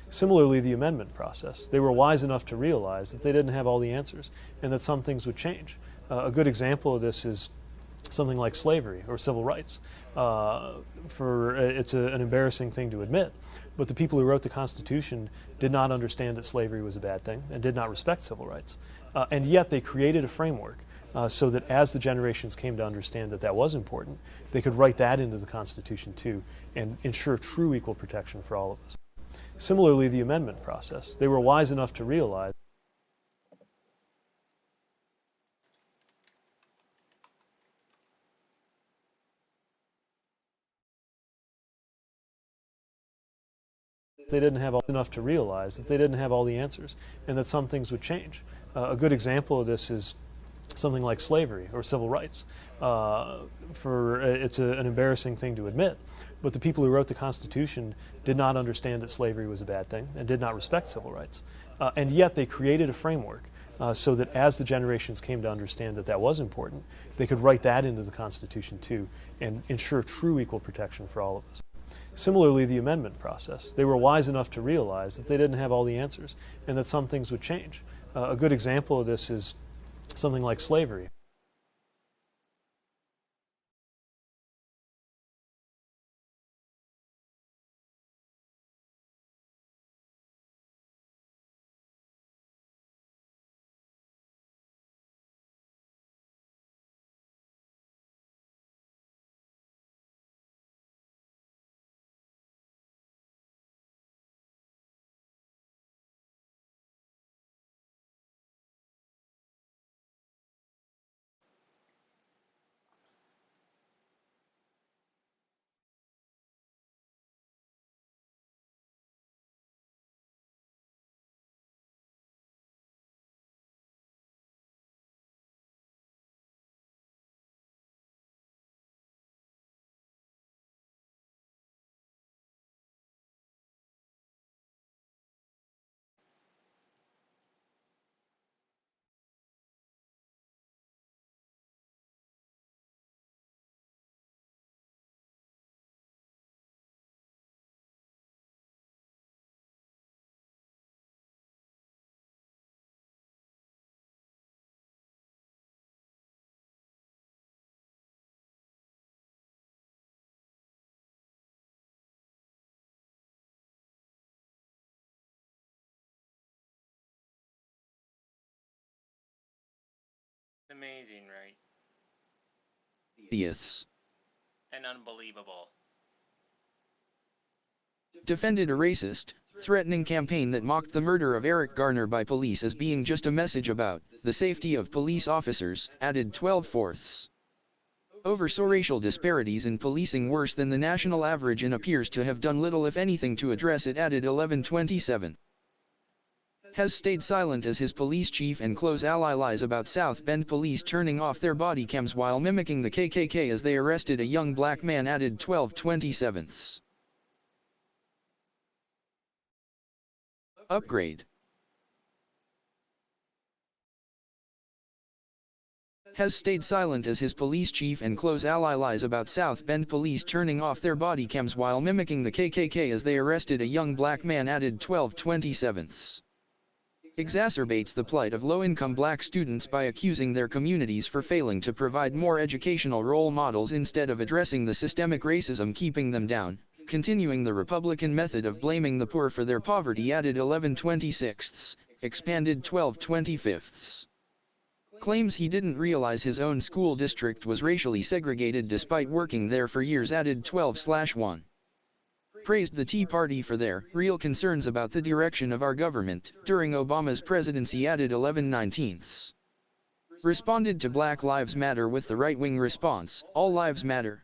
Similarly, the amendment process. They were wise enough to realize that they didn't have all the answers and that some things would change. A good example of this is something like slavery or civil rights. It's an embarrassing thing to admit, but the people who wrote the Constitution did not understand that slavery was a bad thing and did not respect civil rights. And yet they created a framework so that as the generations came to understand that that was important, they could write that into the Constitution too and ensure true equal protection for all of us. Similarly, the amendment process. They were wise enough to realize they didn't have enough to realize that they didn't have all the answers and that some things would change. A good example of this is something like slavery or civil rights. It's an embarrassing thing to admit, but the people who wrote the Constitution did not understand that slavery was a bad thing and did not respect civil rights. And yet they created a framework so that as the generations came to understand that that was important, they could write that into the Constitution too and ensure true equal protection for all of us. Similarly, the amendment process. They were wise enough to realize that they didn't have all the answers and that some things would change. A good example of this is something like slavery. Amazing, right? Idiots. And unbelievable. Defended a racist, threatening campaign that mocked the murder of Eric Garner by police as being just a message about the safety of police officers, added 12/4. Oversaw racial disparities in policing worse than the national average and appears to have done little if anything to address it, added 11/27. Has stayed silent as his police chief and close ally lies about South Bend police turning off their body cams while mimicking the KKK as they arrested a young black man, added 12/27. Upgrade. Has stayed silent as his police chief and close ally lies about South Bend police turning off their body cams while mimicking the KKK as they arrested a young black man, added 12/27. Exacerbates the plight of low-income black students by accusing their communities for failing to provide more educational role models instead of addressing the systemic racism keeping them down, continuing the Republican method of blaming the poor for their poverty, added 11/26, expanded 12/25. Claims he didn't realize his own school district was racially segregated despite working there for years, added 12/1. Praised the Tea Party for their real concerns about the direction of our government during Obama's presidency, added 11/19. Responded to Black Lives Matter with the right-wing response, All Lives Matter.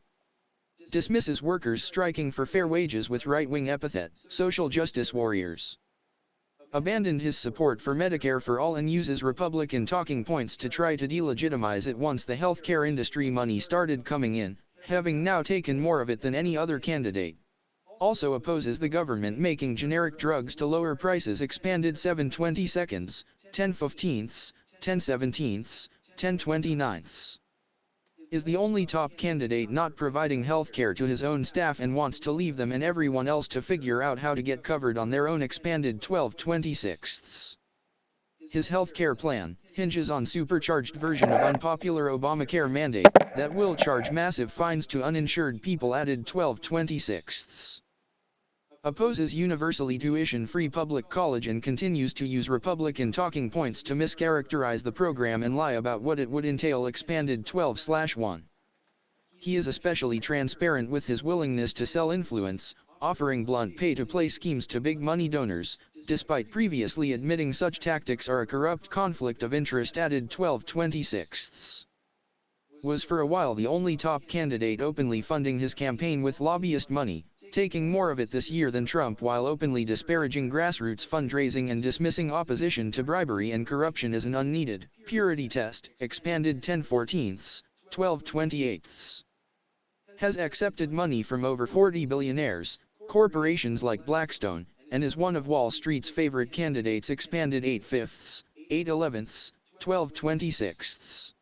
Dismisses workers striking for fair wages with right-wing epithet, social justice warriors. Abandoned his support for Medicare for all and uses Republican talking points to try to delegitimize it once the healthcare industry money started coming in, having now taken more of it than any other candidate. Also opposes the government making generic drugs to lower prices, expanded 7/22, 10/15, 10/17, 10/29. Is the only top candidate not providing healthcare to his own staff and wants to leave them and everyone else to figure out how to get covered on their own, expanded 12/26. His health care plan hinges on supercharged version of unpopular Obamacare mandate that will charge massive fines to uninsured people, added 12/26. Opposes universally tuition-free public college and continues to use Republican talking points to mischaracterize the program and lie about what it would entail, expanded 12/1. He is especially transparent with his willingness to sell influence, offering blunt pay-to-play schemes to big money donors, despite previously admitting such tactics are a corrupt conflict of interest, added 12/26. Was for a while the only top candidate openly funding his campaign with lobbyist money, taking more of it this year than Trump while openly disparaging grassroots fundraising and dismissing opposition to bribery and corruption as an unneeded purity test, expanded 10/14, 12/28. Has accepted money from over 40 billionaires, corporations like Blackstone, and is one of Wall Street's favorite candidates, expanded 8/5, 8/11, 12/26.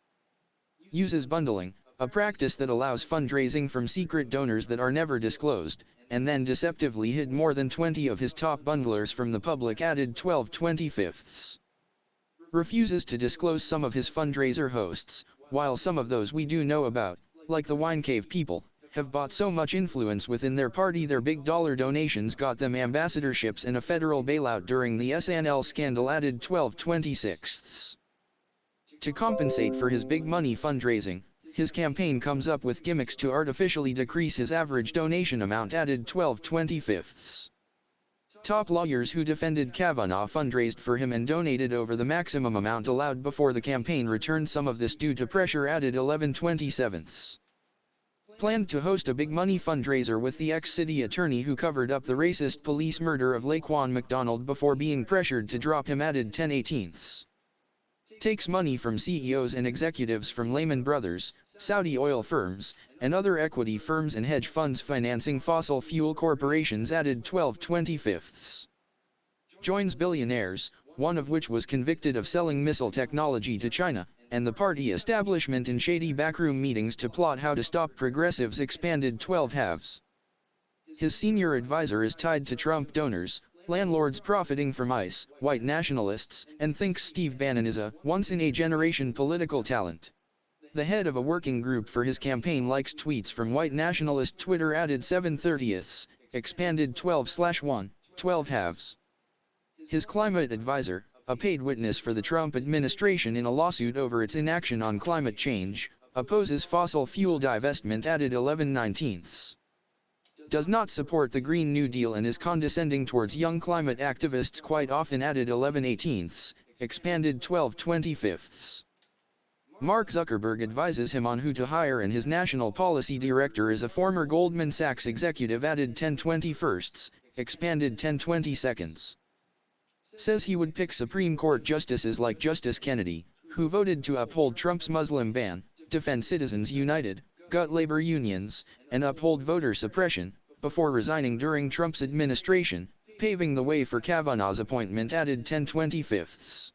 Uses bundling, a practice that allows fundraising from secret donors that are never disclosed, and then deceptively hid more than 20 of his top bundlers from the public, added 12/25. Refuses to disclose some of his fundraiser hosts, while some of those we do know about, like the Wine Cave people, have bought so much influence within their party their big dollar donations got them ambassadorships and a federal bailout during the SNL scandal, added 12/26. To compensate for his big money fundraising, his campaign comes up with gimmicks to artificially decrease his average donation amount, added 12/25. Top lawyers who defended Kavanaugh fundraised for him and donated over the maximum amount allowed before the campaign returned some of this due to pressure, added 11/27. Planned to host a big money fundraiser with the ex-city attorney who covered up the racist police murder of Laquan McDonald before being pressured to drop him, added 10/18. Takes money from CEOs and executives from Lehman Brothers, Saudi oil firms, and other equity firms and hedge funds financing fossil fuel corporations, added 12/25. Joins billionaires, one of which was convicted of selling missile technology to China, and the party establishment in shady backroom meetings to plot how to stop progressives, expanded 12/2. His senior advisor is tied to Trump donors, landlords profiting from ICE, white nationalists, and thinks Steve Bannon is a once-in-a-generation political talent. The head of a working group for his campaign likes tweets from white nationalist Twitter, added 7/30, expanded 12/1, 12/2. His climate advisor, a paid witness for the Trump administration in a lawsuit over its inaction on climate change, opposes fossil fuel divestment, added 11/19. Does not support the Green New Deal and is condescending towards young climate activists quite often, added 11/18, expanded 12/25. Mark Zuckerberg advises him on who to hire and his national policy director is a former Goldman Sachs executive, added 10/21, expanded 10/22. Says he would pick Supreme Court justices like Justice Kennedy, who voted to uphold Trump's Muslim ban, defend Citizens United, gut labor unions, and uphold voter suppression, before resigning during Trump's administration, paving the way for Kavanaugh's appointment, added 10/25.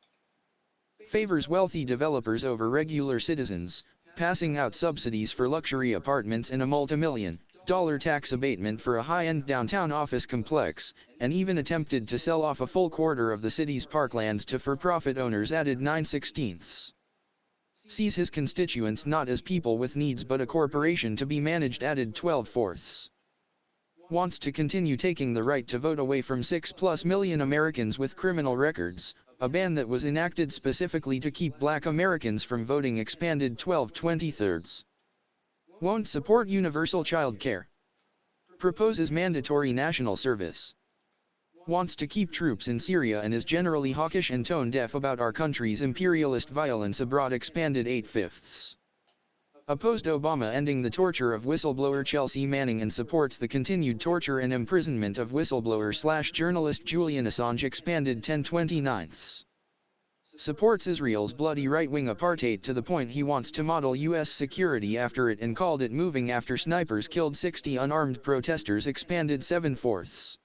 Favors wealthy developers over regular citizens, passing out subsidies for luxury apartments and a multi-million-dollar tax abatement for a high-end downtown office complex, and even attempted to sell off a full quarter of the city's parklands to for-profit owners, added 9/16. Sees his constituents not as people with needs but a corporation to be managed, added 12/4. Wants to continue taking the right to vote away from 6+ million Americans with criminal records, a ban that was enacted specifically to keep Black Americans from voting, expanded 12/23. Won't support universal child care. Proposes mandatory national service. Wants to keep troops in Syria and is generally hawkish and tone-deaf about our country's imperialist violence abroad, expanded 8/5. Opposed Obama ending the torture of whistleblower Chelsea Manning and supports the continued torture and imprisonment of whistleblower/journalist Julian Assange, expanded 10/29. Supports Israel's bloody right-wing apartheid to the point he wants to model U.S. security after it and called it moving after snipers killed 60 unarmed protesters, expanded 7/4.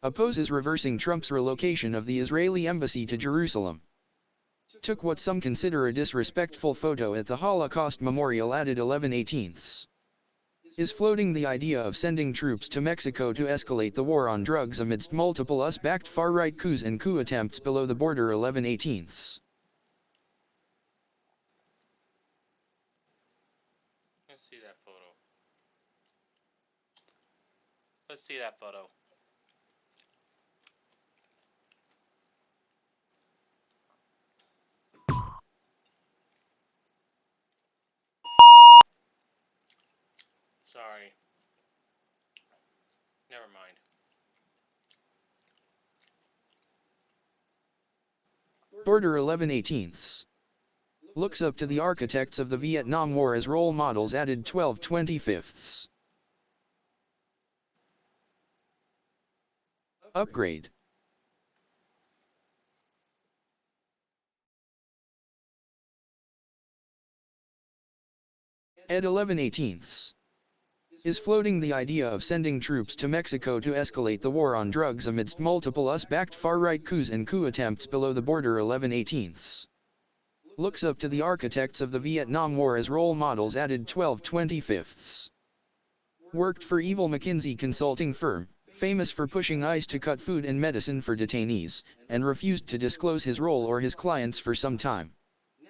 Opposes reversing Trump's relocation of the Israeli embassy to Jerusalem. Took what some consider a disrespectful photo at the Holocaust Memorial, added 11/18. is floating the idea of sending troops to Mexico to escalate the war on drugs amidst multiple US-backed far-right coups and coup attempts below the border 11/18. Let's see that photo. Let's see that photo. Sorry. Never mind. Border 11/18. Looks up to the architects of the Vietnam War as role models added 12/25. Upgrade. Ed 11/18. Is floating the idea of sending troops to Mexico to escalate the war on drugs amidst multiple US-backed far-right coups and coup attempts below the border 11/18. Looks up to the architects of the Vietnam War as role models added 12/25. Worked for evil McKinsey consulting firm, famous for pushing ICE to cut food and medicine for detainees, and refused to disclose his role or his clients for some time.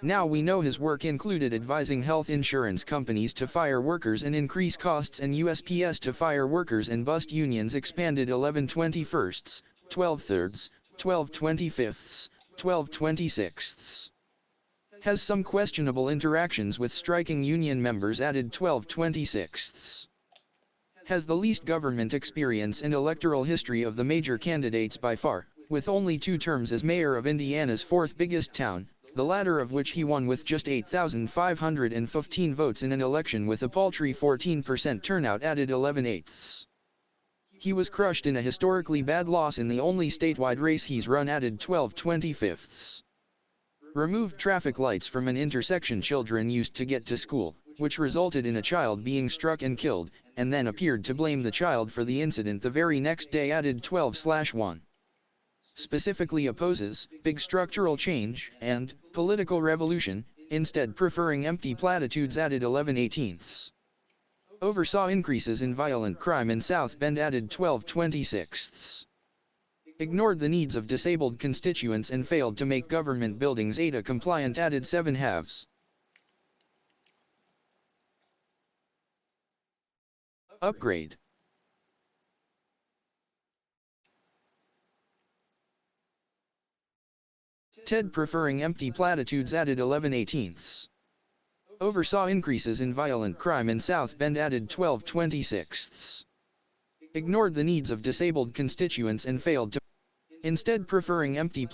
Now we know his work included advising health insurance companies to fire workers and increase costs, and USPS to fire workers and bust unions expanded 11/21, 12/3, 12/25, 12/26. Has some questionable interactions with striking union members added 12/26. Has the least government experience and electoral history of the major candidates by far, with only 2 terms as mayor of Indiana's 4th biggest town, the latter of which he won with just 8,515 votes in an election with a paltry 14% turnout added 11/8. He was crushed in a historically bad loss in the only statewide race he's run added 12/25. Removed traffic lights from an intersection children used to get to school, which resulted in a child being struck and killed, and then appeared to blame the child for the incident the very next day added 12/1. Specifically opposes big structural change and political revolution, instead preferring empty platitudes added 11/18. Oversaw increases in violent crime in South Bend added 12/26. Ignored the needs of disabled constituents and failed to make government buildings ADA compliant added 7/2. Upgrade. Ted preferring empty platitudes added 11/18. Oversaw increases in violent crime in South Bend added 12/26. Ignored the needs of disabled constituents and failed to instead preferring empty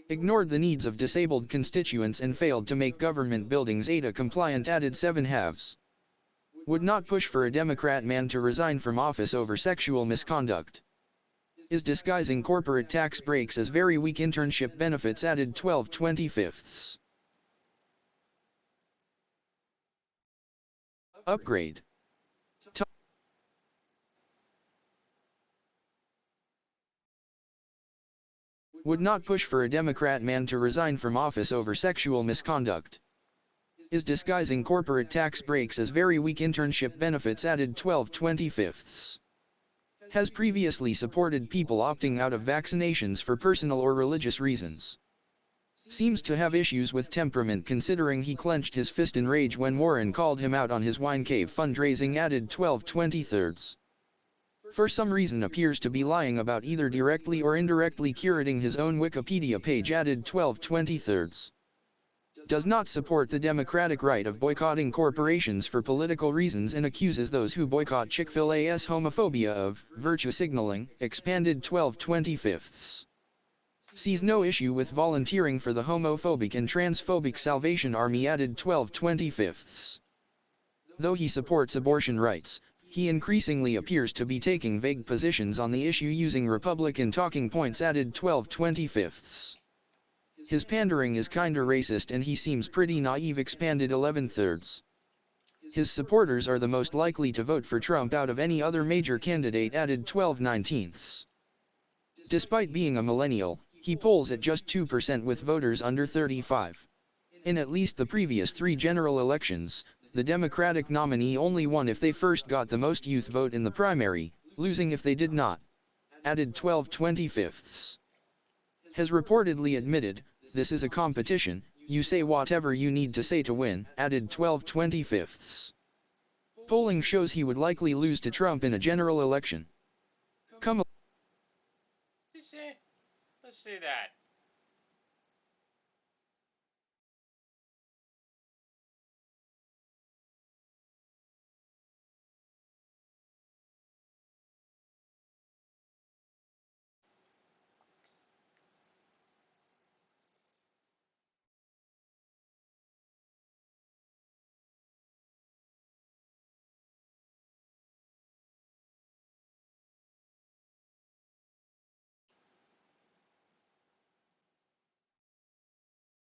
ignored the needs of disabled constituents and failed to make government buildings ADA compliant added 7/2. Would not push for a Democrat man to resign from office over sexual misconduct. Is disguising corporate tax breaks as very weak internship benefits added 12/25. Upgrade. Would not push for a Democrat man to resign from office over sexual misconduct. Is disguising corporate tax breaks as very weak internship benefits added 12/25. Has previously supported people opting out of vaccinations for personal or religious reasons. Seems to have issues with temperament considering he clenched his fist in rage when Warren called him out on his wine cave fundraising added 12/23. For some reason appears to be lying about either directly or indirectly curating his own Wikipedia page added 12/23. Does not support the democratic right of boycotting corporations for political reasons and accuses those who boycott Chick-fil-A's homophobia of virtue signaling, expanded 12/25. Sees no issue with volunteering for the homophobic and transphobic Salvation Army added 12/25. Though he supports abortion rights, he increasingly appears to be taking vague positions on the issue using Republican talking points added 12/25. His pandering is kinda racist and he seems pretty naive expanded 11/3. His supporters are the most likely to vote for Trump out of any other major candidate added 12/19. Despite being a millennial, he polls at just 2% with voters under 35. In at least the previous 3 general elections, the Democratic nominee only won if they first got the most youth vote in the primary, losing if they did not. Added 12/25. Has reportedly admitted, this is a competition, you say whatever you need to say to win. Added 12/25. Polling shows he would likely lose to Trump in a general election. Let's see that.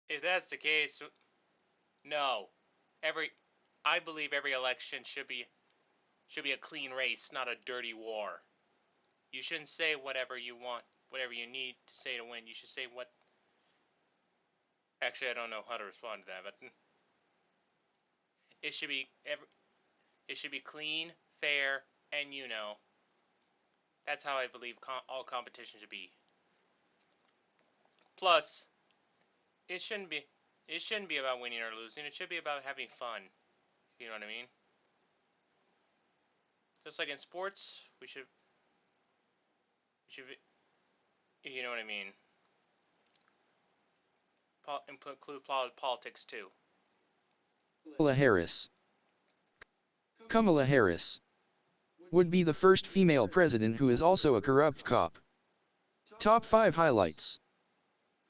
If that's the case, no. I believe every election should be a clean race, not a dirty war. You shouldn't say whatever you want, whatever you need to say to win. You should say what. Actually, I don't know how to respond to that, but it should be clean, fair, and that's how I believe all competition should be. Plus, it shouldn't be about winning or losing. It should be about having fun. You know what I mean? Just like in sports, we should you know what I mean? Include politics too. Kamala Harris would be the first female president who is also a corrupt cop. Top 5 highlights.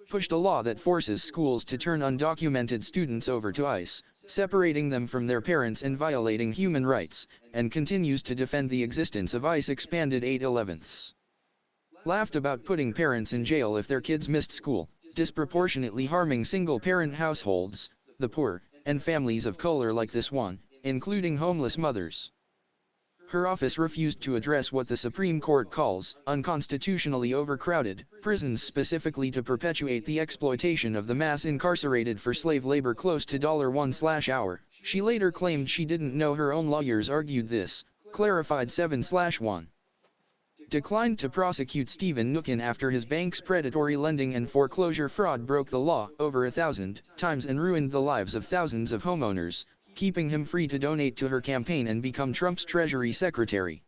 Pushed a law that forces schools to turn undocumented students over to ICE, separating them from their parents and violating human rights, and continues to defend the existence of ICE expanded 8/11. Laughed about putting parents in jail if their kids missed school, disproportionately harming single-parent households, the poor, and families of color like this one, including homeless mothers. Her office refused to address what the Supreme Court calls unconstitutionally overcrowded prisons, specifically to perpetuate the exploitation of the mass incarcerated for slave labor close to $1/hour. She later claimed she didn't know her own lawyers argued this, clarified 7/1. Declined to prosecute Stephen Nookin after his bank's predatory lending and foreclosure fraud broke the law over 1,000 times and ruined the lives of thousands of homeowners, keeping him free to donate to her campaign and become Trump's Treasury Secretary.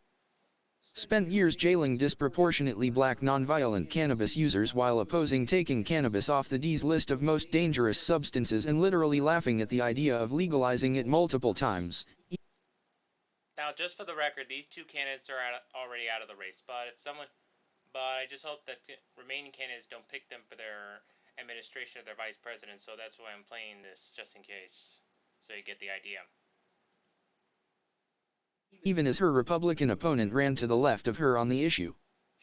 Spent years jailing disproportionately black nonviolent cannabis users while opposing taking cannabis off the D's list of most dangerous substances and literally laughing at the idea of legalizing it multiple times. Now, just for the record, these two candidates are already out of the race, but I just hope that remaining candidates don't pick them for their administration of their vice president, so that's why I'm playing this, just in case, so you get the idea. Even as her Republican opponent ran to the left of her on the issue.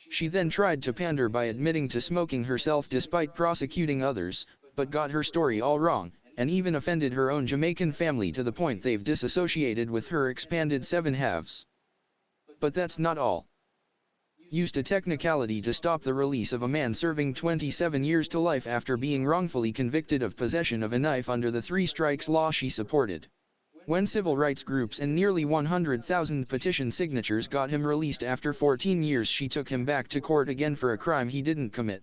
She then tried to pander by admitting to smoking herself despite prosecuting others, but got her story all wrong, and even offended her own Jamaican family to the point they've disassociated with her expanded 7 halves. But that's not all. Used a technicality to stop the release of a man serving 27 years to life after being wrongfully convicted of possession of a knife under the 3 strikes law she supported. When civil rights groups and nearly 100,000 petition signatures got him released after 14 years, she took him back to court again for a crime he didn't commit.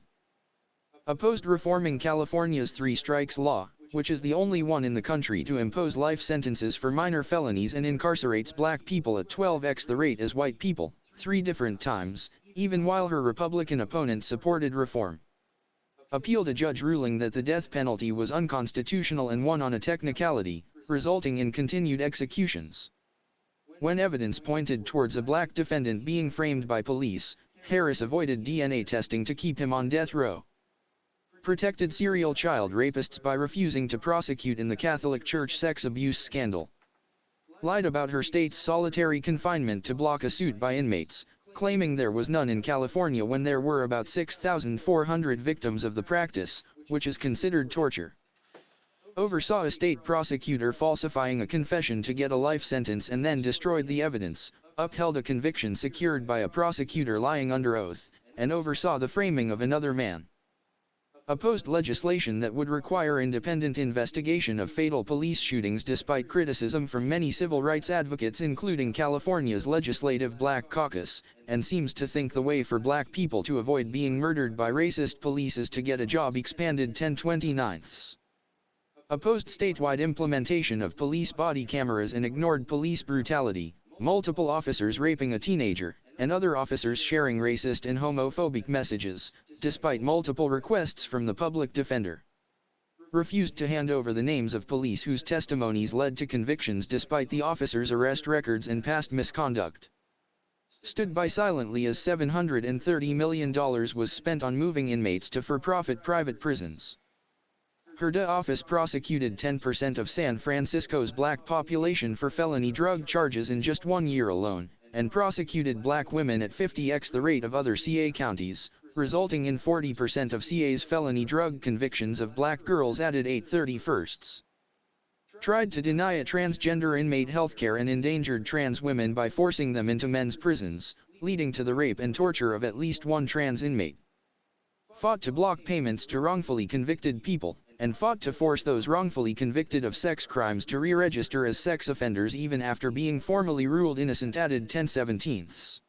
Opposed reforming California's 3 strikes law, which is the only one in the country to impose life sentences for minor felonies and incarcerates black people at 12x the rate as white people, 3 different times, even while her Republican opponent supported reform. Appealed a judge ruling that the death penalty was unconstitutional and won on a technicality, resulting in continued executions. When evidence pointed towards a black defendant being framed by police, Harris avoided DNA testing to keep him on death row. Protected serial child rapists by refusing to prosecute in the Catholic Church sex abuse scandal. Lied about her state's solitary confinement to block a suit by inmates, claiming there was none in California when there were about 6,400 victims of the practice, which is considered torture. Oversaw a state prosecutor falsifying a confession to get a life sentence and then destroyed the evidence, upheld a conviction secured by a prosecutor lying under oath, and oversaw the framing of another man. Opposed legislation that would require independent investigation of fatal police shootings despite criticism from many civil rights advocates including California's Legislative Black Caucus, and seems to think the way for black people to avoid being murdered by racist police is to get a job expanded 10/29. Opposed statewide implementation of police body cameras and ignored police brutality, multiple officers raping a teenager, and other officers sharing racist and homophobic messages, despite multiple requests from the public defender. Refused to hand over the names of police whose testimonies led to convictions despite the officers' arrest records and past misconduct. Stood by silently as $730 million was spent on moving inmates to for-profit private prisons. Her office prosecuted 10% of San Francisco's black population for felony drug charges in just 1 year alone, and prosecuted black women at 50x the rate of other CA counties, resulting in 40% of CA's felony drug convictions of black girls added 8/31. Tried to deny a transgender inmate healthcare and endangered trans women by forcing them into men's prisons, leading to the rape and torture of at least one trans inmate. Fought to block payments to wrongfully convicted people, and fought to force those wrongfully convicted of sex crimes to re-register as sex offenders even after being formally ruled innocent added 10/17.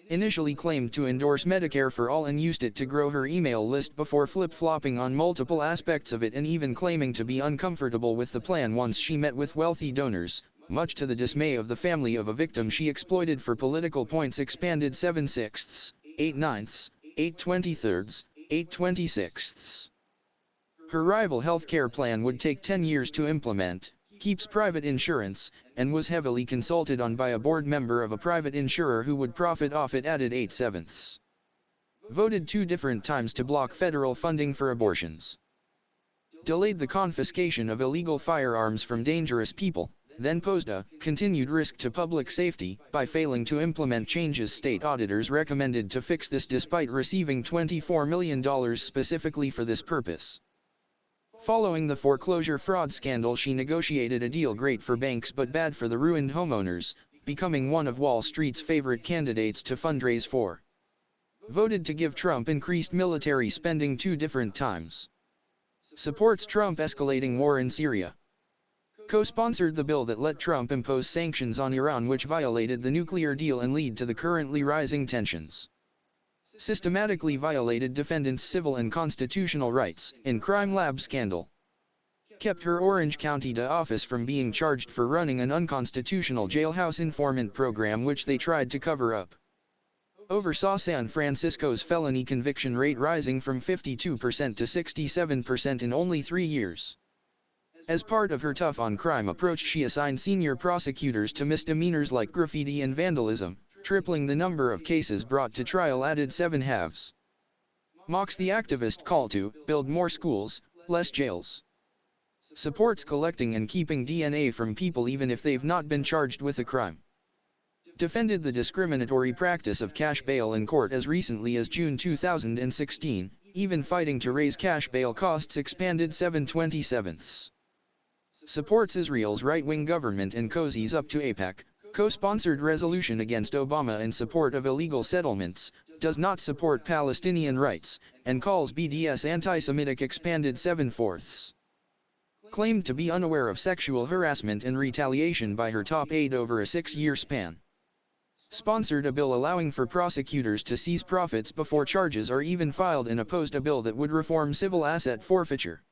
Initially claimed to endorse Medicare for all and used it to grow her email list before flip-flopping on multiple aspects of it and even claiming to be uncomfortable with the plan once she met with wealthy donors, much to the dismay of the family of a victim she exploited for political points expanded 7/6, 8/9, 8/23, 8/26. Her rival healthcare plan would take 10 years to implement, keeps private insurance, and was heavily consulted on by a board member of a private insurer who would profit off it added 8/7. Voted 2 different times to block federal funding for abortions. Delayed the confiscation of illegal firearms from dangerous people, then posed a continued risk to public safety by failing to implement changes state auditors recommended to fix this despite receiving $24 million specifically for this purpose. Following the foreclosure fraud scandal, she negotiated a deal great for banks but bad for the ruined homeowners, becoming one of Wall Street's favorite candidates to fundraise for. Voted to give Trump increased military spending 2 different times. Supports Trump escalating war in Syria. Co-sponsored the bill that let Trump impose sanctions on Iran which violated the nuclear deal and lead to the currently rising tensions. Systematically violated defendants' civil and constitutional rights in crime lab scandal. Kept her Orange County office from being charged for running an unconstitutional jailhouse informant program which they tried to cover up. Oversaw San Francisco's felony conviction rate rising from 52% to 67% in only 3 years. As part of her tough on crime approach, she assigned senior prosecutors to misdemeanors like graffiti and vandalism, tripling the number of cases brought to trial added 7/2. Mocks the activist call to build more schools, less jails. Supports collecting and keeping DNA from people even if they've not been charged with a crime. Defended the discriminatory practice of cash bail in court as recently as June 2016, even fighting to raise cash bail costs expanded 7/27. Supports Israel's right-wing government and cozies up to AIPAC, co-sponsored resolution against Obama in support of illegal settlements, does not support Palestinian rights, and calls BDS anti-Semitic expanded 7/4. Claimed to be unaware of sexual harassment and retaliation by her top aide over a 6-year span. Sponsored a bill allowing for prosecutors to seize profits before charges are even filed and opposed a bill that would reform civil asset forfeiture.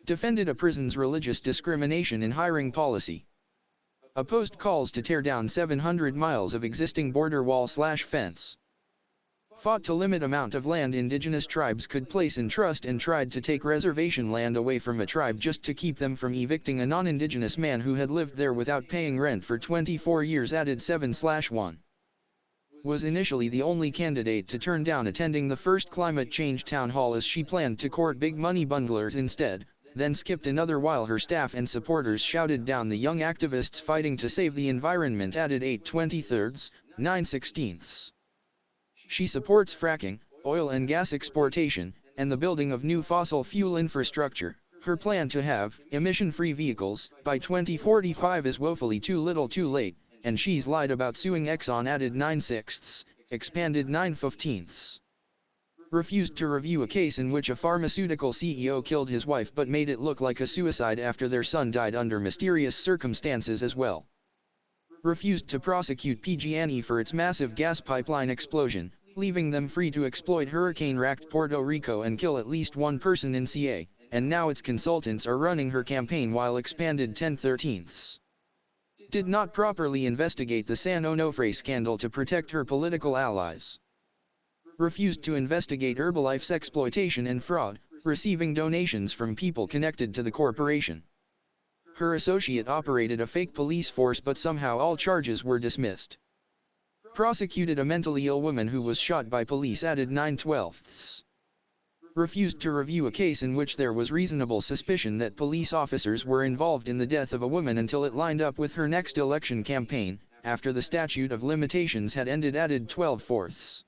Defended a prison's religious discrimination in hiring policy. Opposed calls to tear down 700 miles of existing border wall/fence. Fought to limit amount of land indigenous tribes could place in trust and tried to take reservation land away from a tribe just to keep them from evicting a non-indigenous man who had lived there without paying rent for 24 years added 7/1. Was initially the only candidate to turn down attending the first climate change town hall as she planned to court big money bundlers instead, then skipped another while her staff and supporters shouted down the young activists fighting to save the environment added 8/23, 9/16. She supports fracking, oil and gas exportation, and the building of new fossil fuel infrastructure. Her plan to have emission-free vehicles by 2045 is woefully too little too late, and she's lied about suing Exxon added 9/6, expanded 9/15. Refused to review a case in which a pharmaceutical CEO killed his wife but made it look like a suicide after their son died under mysterious circumstances as well. Refused to prosecute PG&E for its massive gas pipeline explosion, leaving them free to exploit hurricane-racked Puerto Rico and kill at least one person in CA, and now its consultants are running her campaign while expanded 10/13. Did not properly investigate the San Onofre scandal to protect her political allies. Refused to investigate Herbalife's exploitation and fraud, receiving donations from people connected to the corporation. Her associate operated a fake police force but somehow all charges were dismissed. Prosecuted a mentally ill woman who was shot by police, added 9/12. Refused to review a case in which there was reasonable suspicion that police officers were involved in the death of a woman until it lined up with her next election campaign, after the statute of limitations had ended, added 12/4.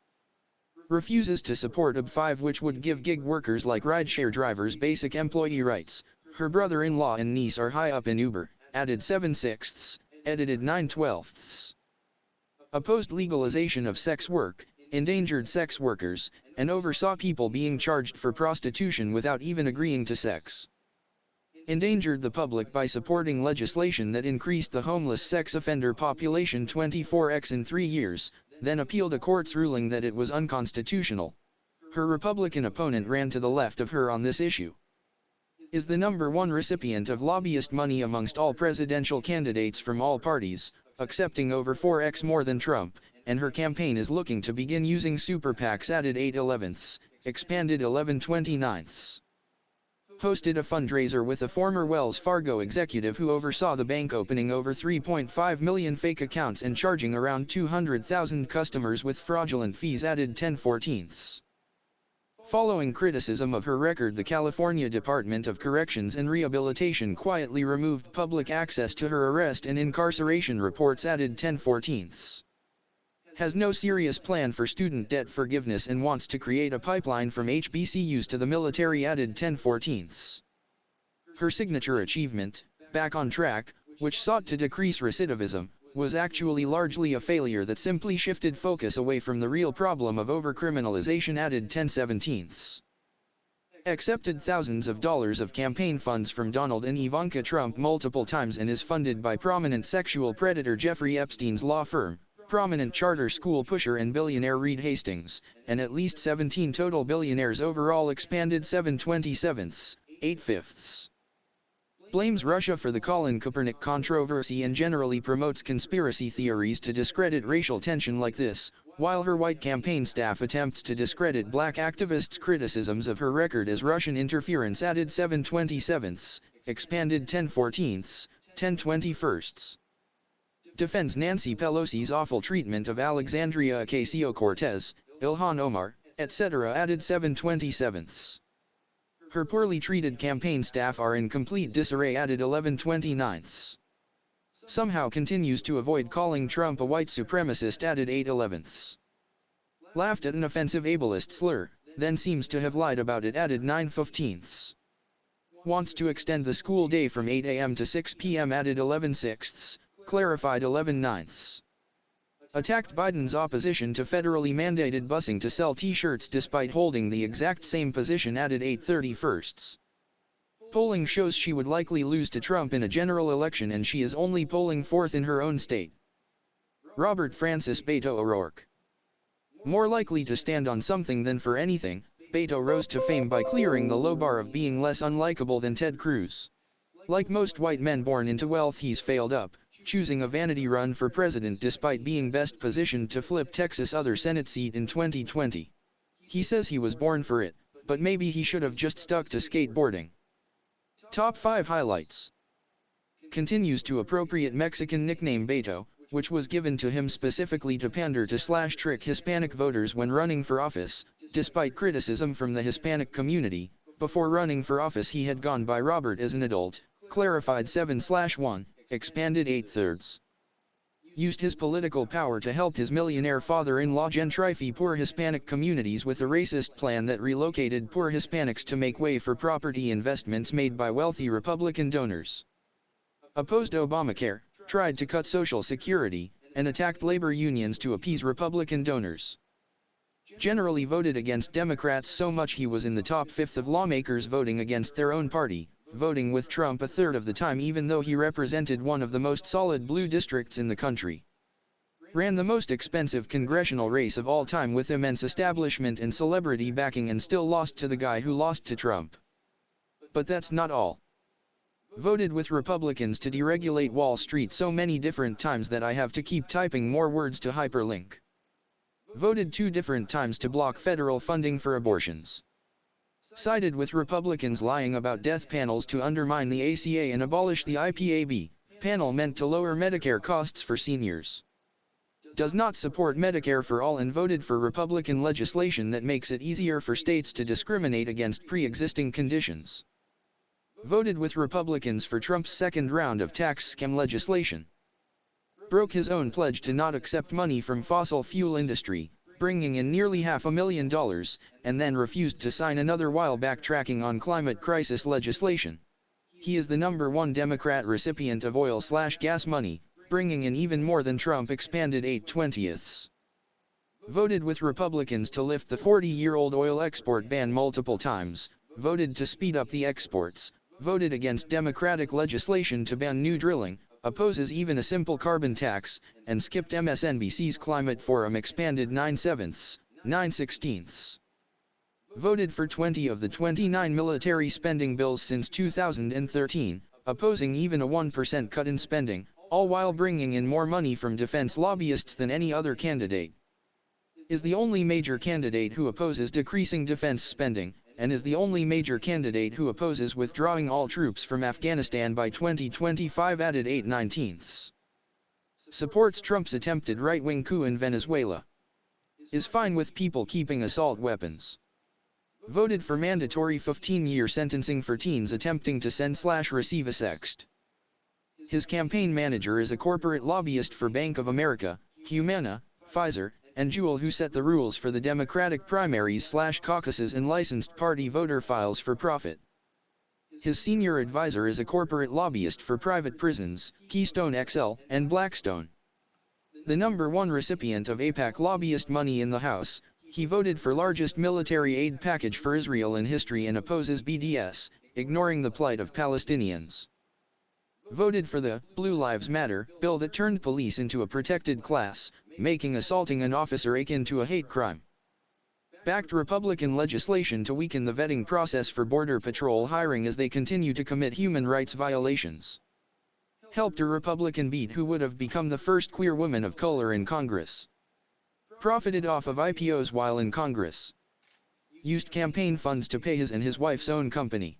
Refuses to support AB5, which would give gig workers like rideshare drivers basic employee rights. Her brother-in-law and niece are high up in Uber, added 7/6, edited 9/12. Opposed legalization of sex work, endangered sex workers, and oversaw people being charged for prostitution without even agreeing to sex. Endangered the public by supporting legislation that increased the homeless sex offender population 24x in 3 years, then appealed a court's ruling that it was unconstitutional. Her Republican opponent ran to the left of her on this issue. Is the #1 recipient of lobbyist money amongst all presidential candidates from all parties, accepting over 4x more than Trump, and her campaign is looking to begin using super PACs, added 8/11, expanded 11/29. Hosted a fundraiser with a former Wells Fargo executive who oversaw the bank opening over 3.5 million fake accounts and charging around 200,000 customers with fraudulent fees, added 10/14. Following criticism of her record, the California Department of Corrections and Rehabilitation quietly removed public access to her arrest and incarceration reports, added 10/14. Has no serious plan for student debt forgiveness and wants to create a pipeline from HBCUs to the military, added 10/14. Her signature achievement, Back on Track, which sought to decrease recidivism, was actually largely a failure that simply shifted focus away from the real problem of overcriminalization, added 10/17. Accepted thousands of dollars of campaign funds from Donald and Ivanka Trump multiple times and is funded by prominent sexual predator Jeffrey Epstein's law firm, prominent charter school pusher and billionaire Reed Hastings, and at least 17 total billionaires overall, expanded 7/27, 8/5. Blames Russia for the Colin Kaepernick controversy and generally promotes conspiracy theories to discredit racial tension like this, while her white campaign staff attempts to discredit black activists' criticisms of her record as Russian interference, added 7/27, expanded 10/14, 10/21. Defends Nancy Pelosi's awful treatment of Alexandria Ocasio-Cortez, Ilhan Omar, etc., added 7/27. Her poorly treated campaign staff are in complete disarray, added 11/29. Somehow continues to avoid calling Trump a white supremacist, added 8/11. Laughed at an offensive ableist slur, then seems to have lied about it, added 9/15. Wants to extend the school day from 8 a.m. to 6 p.m., added 11/6. Clarified 11/9. Attacked Biden's opposition to federally mandated busing to sell t-shirts despite holding the exact same position, added 8/31. Polling shows she would likely lose to Trump in a general election and she is only polling 4th in her own state. Robert Francis Beto O'Rourke. More likely to stand on something than for anything, Beto rose to fame by clearing the low bar of being less unlikable than Ted Cruz. Like most white men born into wealth, he's failed up, choosing a vanity run for president despite being best positioned to flip Texas' other Senate seat in 2020. He says he was born for it, but maybe he should have just stuck to skateboarding. Top 5 highlights. Continues to appropriate Mexican nickname Beto, which was given to him specifically to pander to / trick Hispanic voters when running for office, despite criticism from the Hispanic community. Before running for office he had gone by Robert as an adult, clarified 7/1. Expanded 8/3. Used his political power to help his millionaire father-in-law gentrify poor Hispanic communities with a racist plan that relocated poor Hispanics to make way for property investments made by wealthy Republican donors. Opposed Obamacare, tried to cut Social Security, and attacked labor unions to appease Republican donors. Generally voted against Democrats so much he was in the top fifth of lawmakers voting against their own party, voting with Trump a third of the time even though he represented one of the most solid blue districts in the country. Ran the most expensive congressional race of all time with immense establishment and celebrity backing and still lost to the guy who lost to Trump. But that's not all. Voted with Republicans to deregulate Wall Street so many different times that I have to keep typing more words to hyperlink. Voted 2 different times to block federal funding for abortions. Sided with Republicans lying about death panels to undermine the ACA and abolish the IPAB, panel meant to lower Medicare costs for seniors. Does not support Medicare for all and voted for Republican legislation that makes it easier for states to discriminate against pre-existing conditions. Voted with Republicans for Trump's second round of tax scam legislation. Broke his own pledge to not accept money from fossil fuel industry, bringing in nearly $500,000, and then refused to sign another while backtracking on climate crisis legislation. He is the #1 Democrat recipient of oil/gas money, bringing in even more than Trump expanded 8/20. Voted with Republicans to lift the 40-year-old oil export ban multiple times, voted to speed up the exports, voted against Democratic legislation to ban new drilling, opposes even a simple carbon tax, and skipped MSNBC's Climate Forum expanded 9/7, 9/16. Voted for 20 of the 29 military spending bills since 2013, opposing even a 1% cut in spending, all while bringing in more money from defense lobbyists than any other candidate. Is the only major candidate who opposes decreasing defense spending, and is the only major candidate who opposes withdrawing all troops from Afghanistan by 2025 added 8/19. Supports Trump's attempted right-wing coup in Venezuela. Is fine with people keeping assault weapons. Voted for mandatory 15-year sentencing for teens attempting to send/receive a sext. His campaign manager is a corporate lobbyist for Bank of America, Humana, Pfizer, and Jewel who set the rules for the Democratic primaries/caucuses and licensed party voter files for profit. His senior advisor is a corporate lobbyist for private prisons, Keystone XL, and Blackstone. The #1 recipient of AIPAC lobbyist money in the House, he voted for largest military aid package for Israel in history and opposes BDS, ignoring the plight of Palestinians. Voted for the Blue Lives Matter bill that turned police into a protected class, making assaulting an officer akin to a hate crime. Backed Republican legislation to weaken the vetting process for Border Patrol hiring as they continue to commit human rights violations. Helped a Republican beat who would have become the first queer woman of color in Congress. Profited off of IPOs while in Congress. Used campaign funds to pay his and his wife's own company.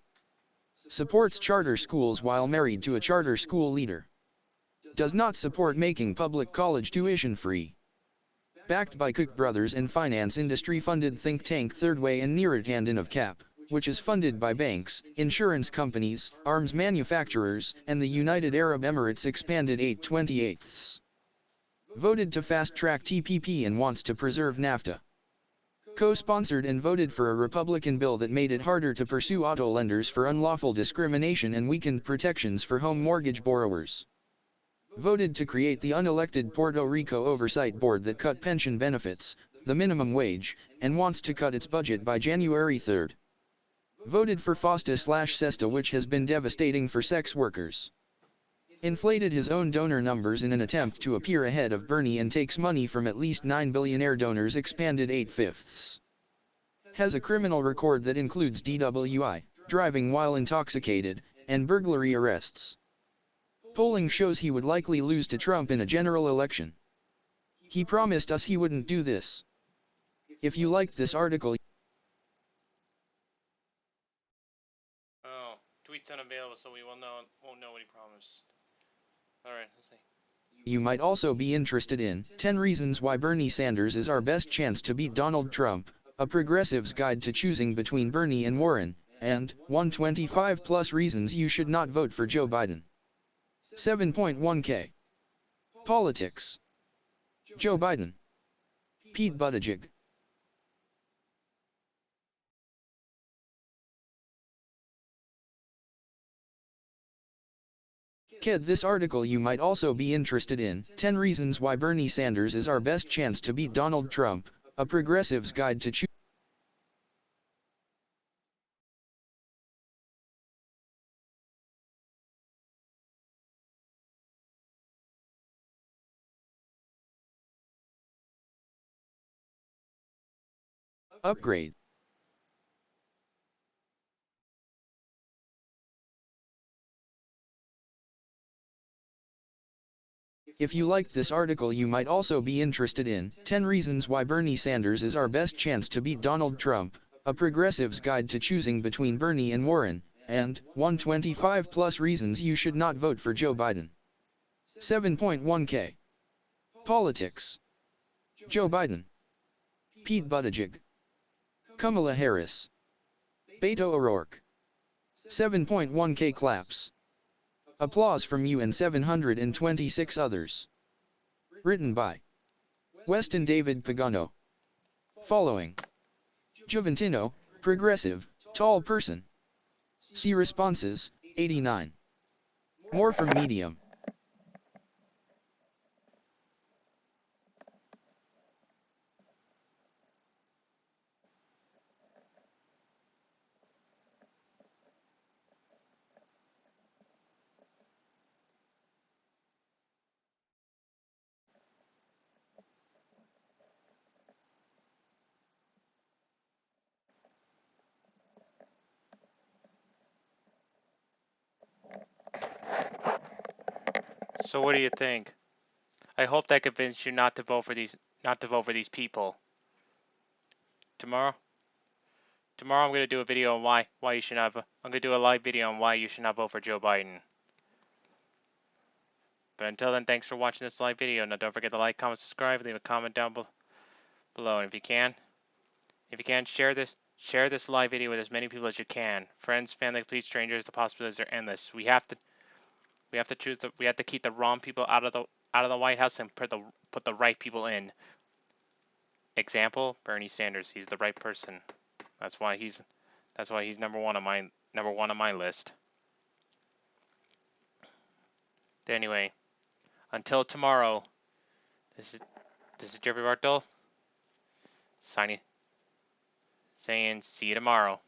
Supports charter schools while married to a charter school leader. Does not support making public college tuition free. Backed by Koch brothers and finance industry funded think tank Third Way and Neerutanden of Cap, which is funded by banks, insurance companies, arms manufacturers, and the United Arab Emirates expanded 8/28. Voted to fast-track TPP and wants to preserve NAFTA. Co-sponsored and voted for a Republican bill that made it harder to pursue auto lenders for unlawful discrimination and weakened protections for home mortgage borrowers. Voted to create the unelected Puerto Rico Oversight Board that cut pension benefits, the minimum wage, and wants to cut its budget by January 3. Voted for FOSTA/SESTA, which has been devastating for sex workers. Inflated his own donor numbers in an attempt to appear ahead of Bernie and takes money from at least 9 billionaire donors expanded 8/5. Has a criminal record that includes DWI, driving while intoxicated, and burglary arrests. Polling shows he would likely lose to Trump in a general election. He promised us he wouldn't do this. If you liked this article... Oh, tweet's unavailable, so we won't know what he promised. Alright, let's see. You might also be interested in 10 Reasons Why Bernie Sanders is Our Best Chance to Beat Donald Trump, A Progressive's Guide to Choosing Between Bernie and Warren, and 125 Plus Reasons You Should Not Vote for Joe Biden. 7.1K. Politics. Joe Biden. Pete Buttigieg. Kid, this article you might also be interested in 10 Reasons Why Bernie Sanders is Our Best Chance to Beat Donald Trump, A Progressive's Guide to Choosing. Upgrade. If you liked this article, you might also be interested in 10 Reasons Why Bernie Sanders is Our Best Chance to Beat Donald Trump, A Progressive's Guide to Choosing Between Bernie and Warren, and 125 Plus Reasons You Should Not Vote for Joe Biden. 7.1K. Politics. Joe Biden. Pete Buttigieg. Kamala Harris. Beto O'Rourke. 7.1K claps. Applause from you and 726 others. Written by Weston David Pagano. Following: Juventino, progressive, tall person. See responses, 89. More from Medium. So what do you think? I hope that convinced you not to vote for these people. Tomorrow I'm gonna do a video on why you should not. I'm gonna do a live video on why you should not vote for Joe Biden. But until then, thanks for watching this live video. Now don't forget to like, comment, subscribe, leave a comment down below, and if you can, share this live video with as many people as you can. Friends, family, complete strangers. The possibilities are endless. We have to keep the wrong people out of the White House and put the right people in. Example: Bernie Sanders. He's the right person. That's why he's number one on my list. Anyway, until tomorrow, this is Jeffrey Bartol saying see you tomorrow.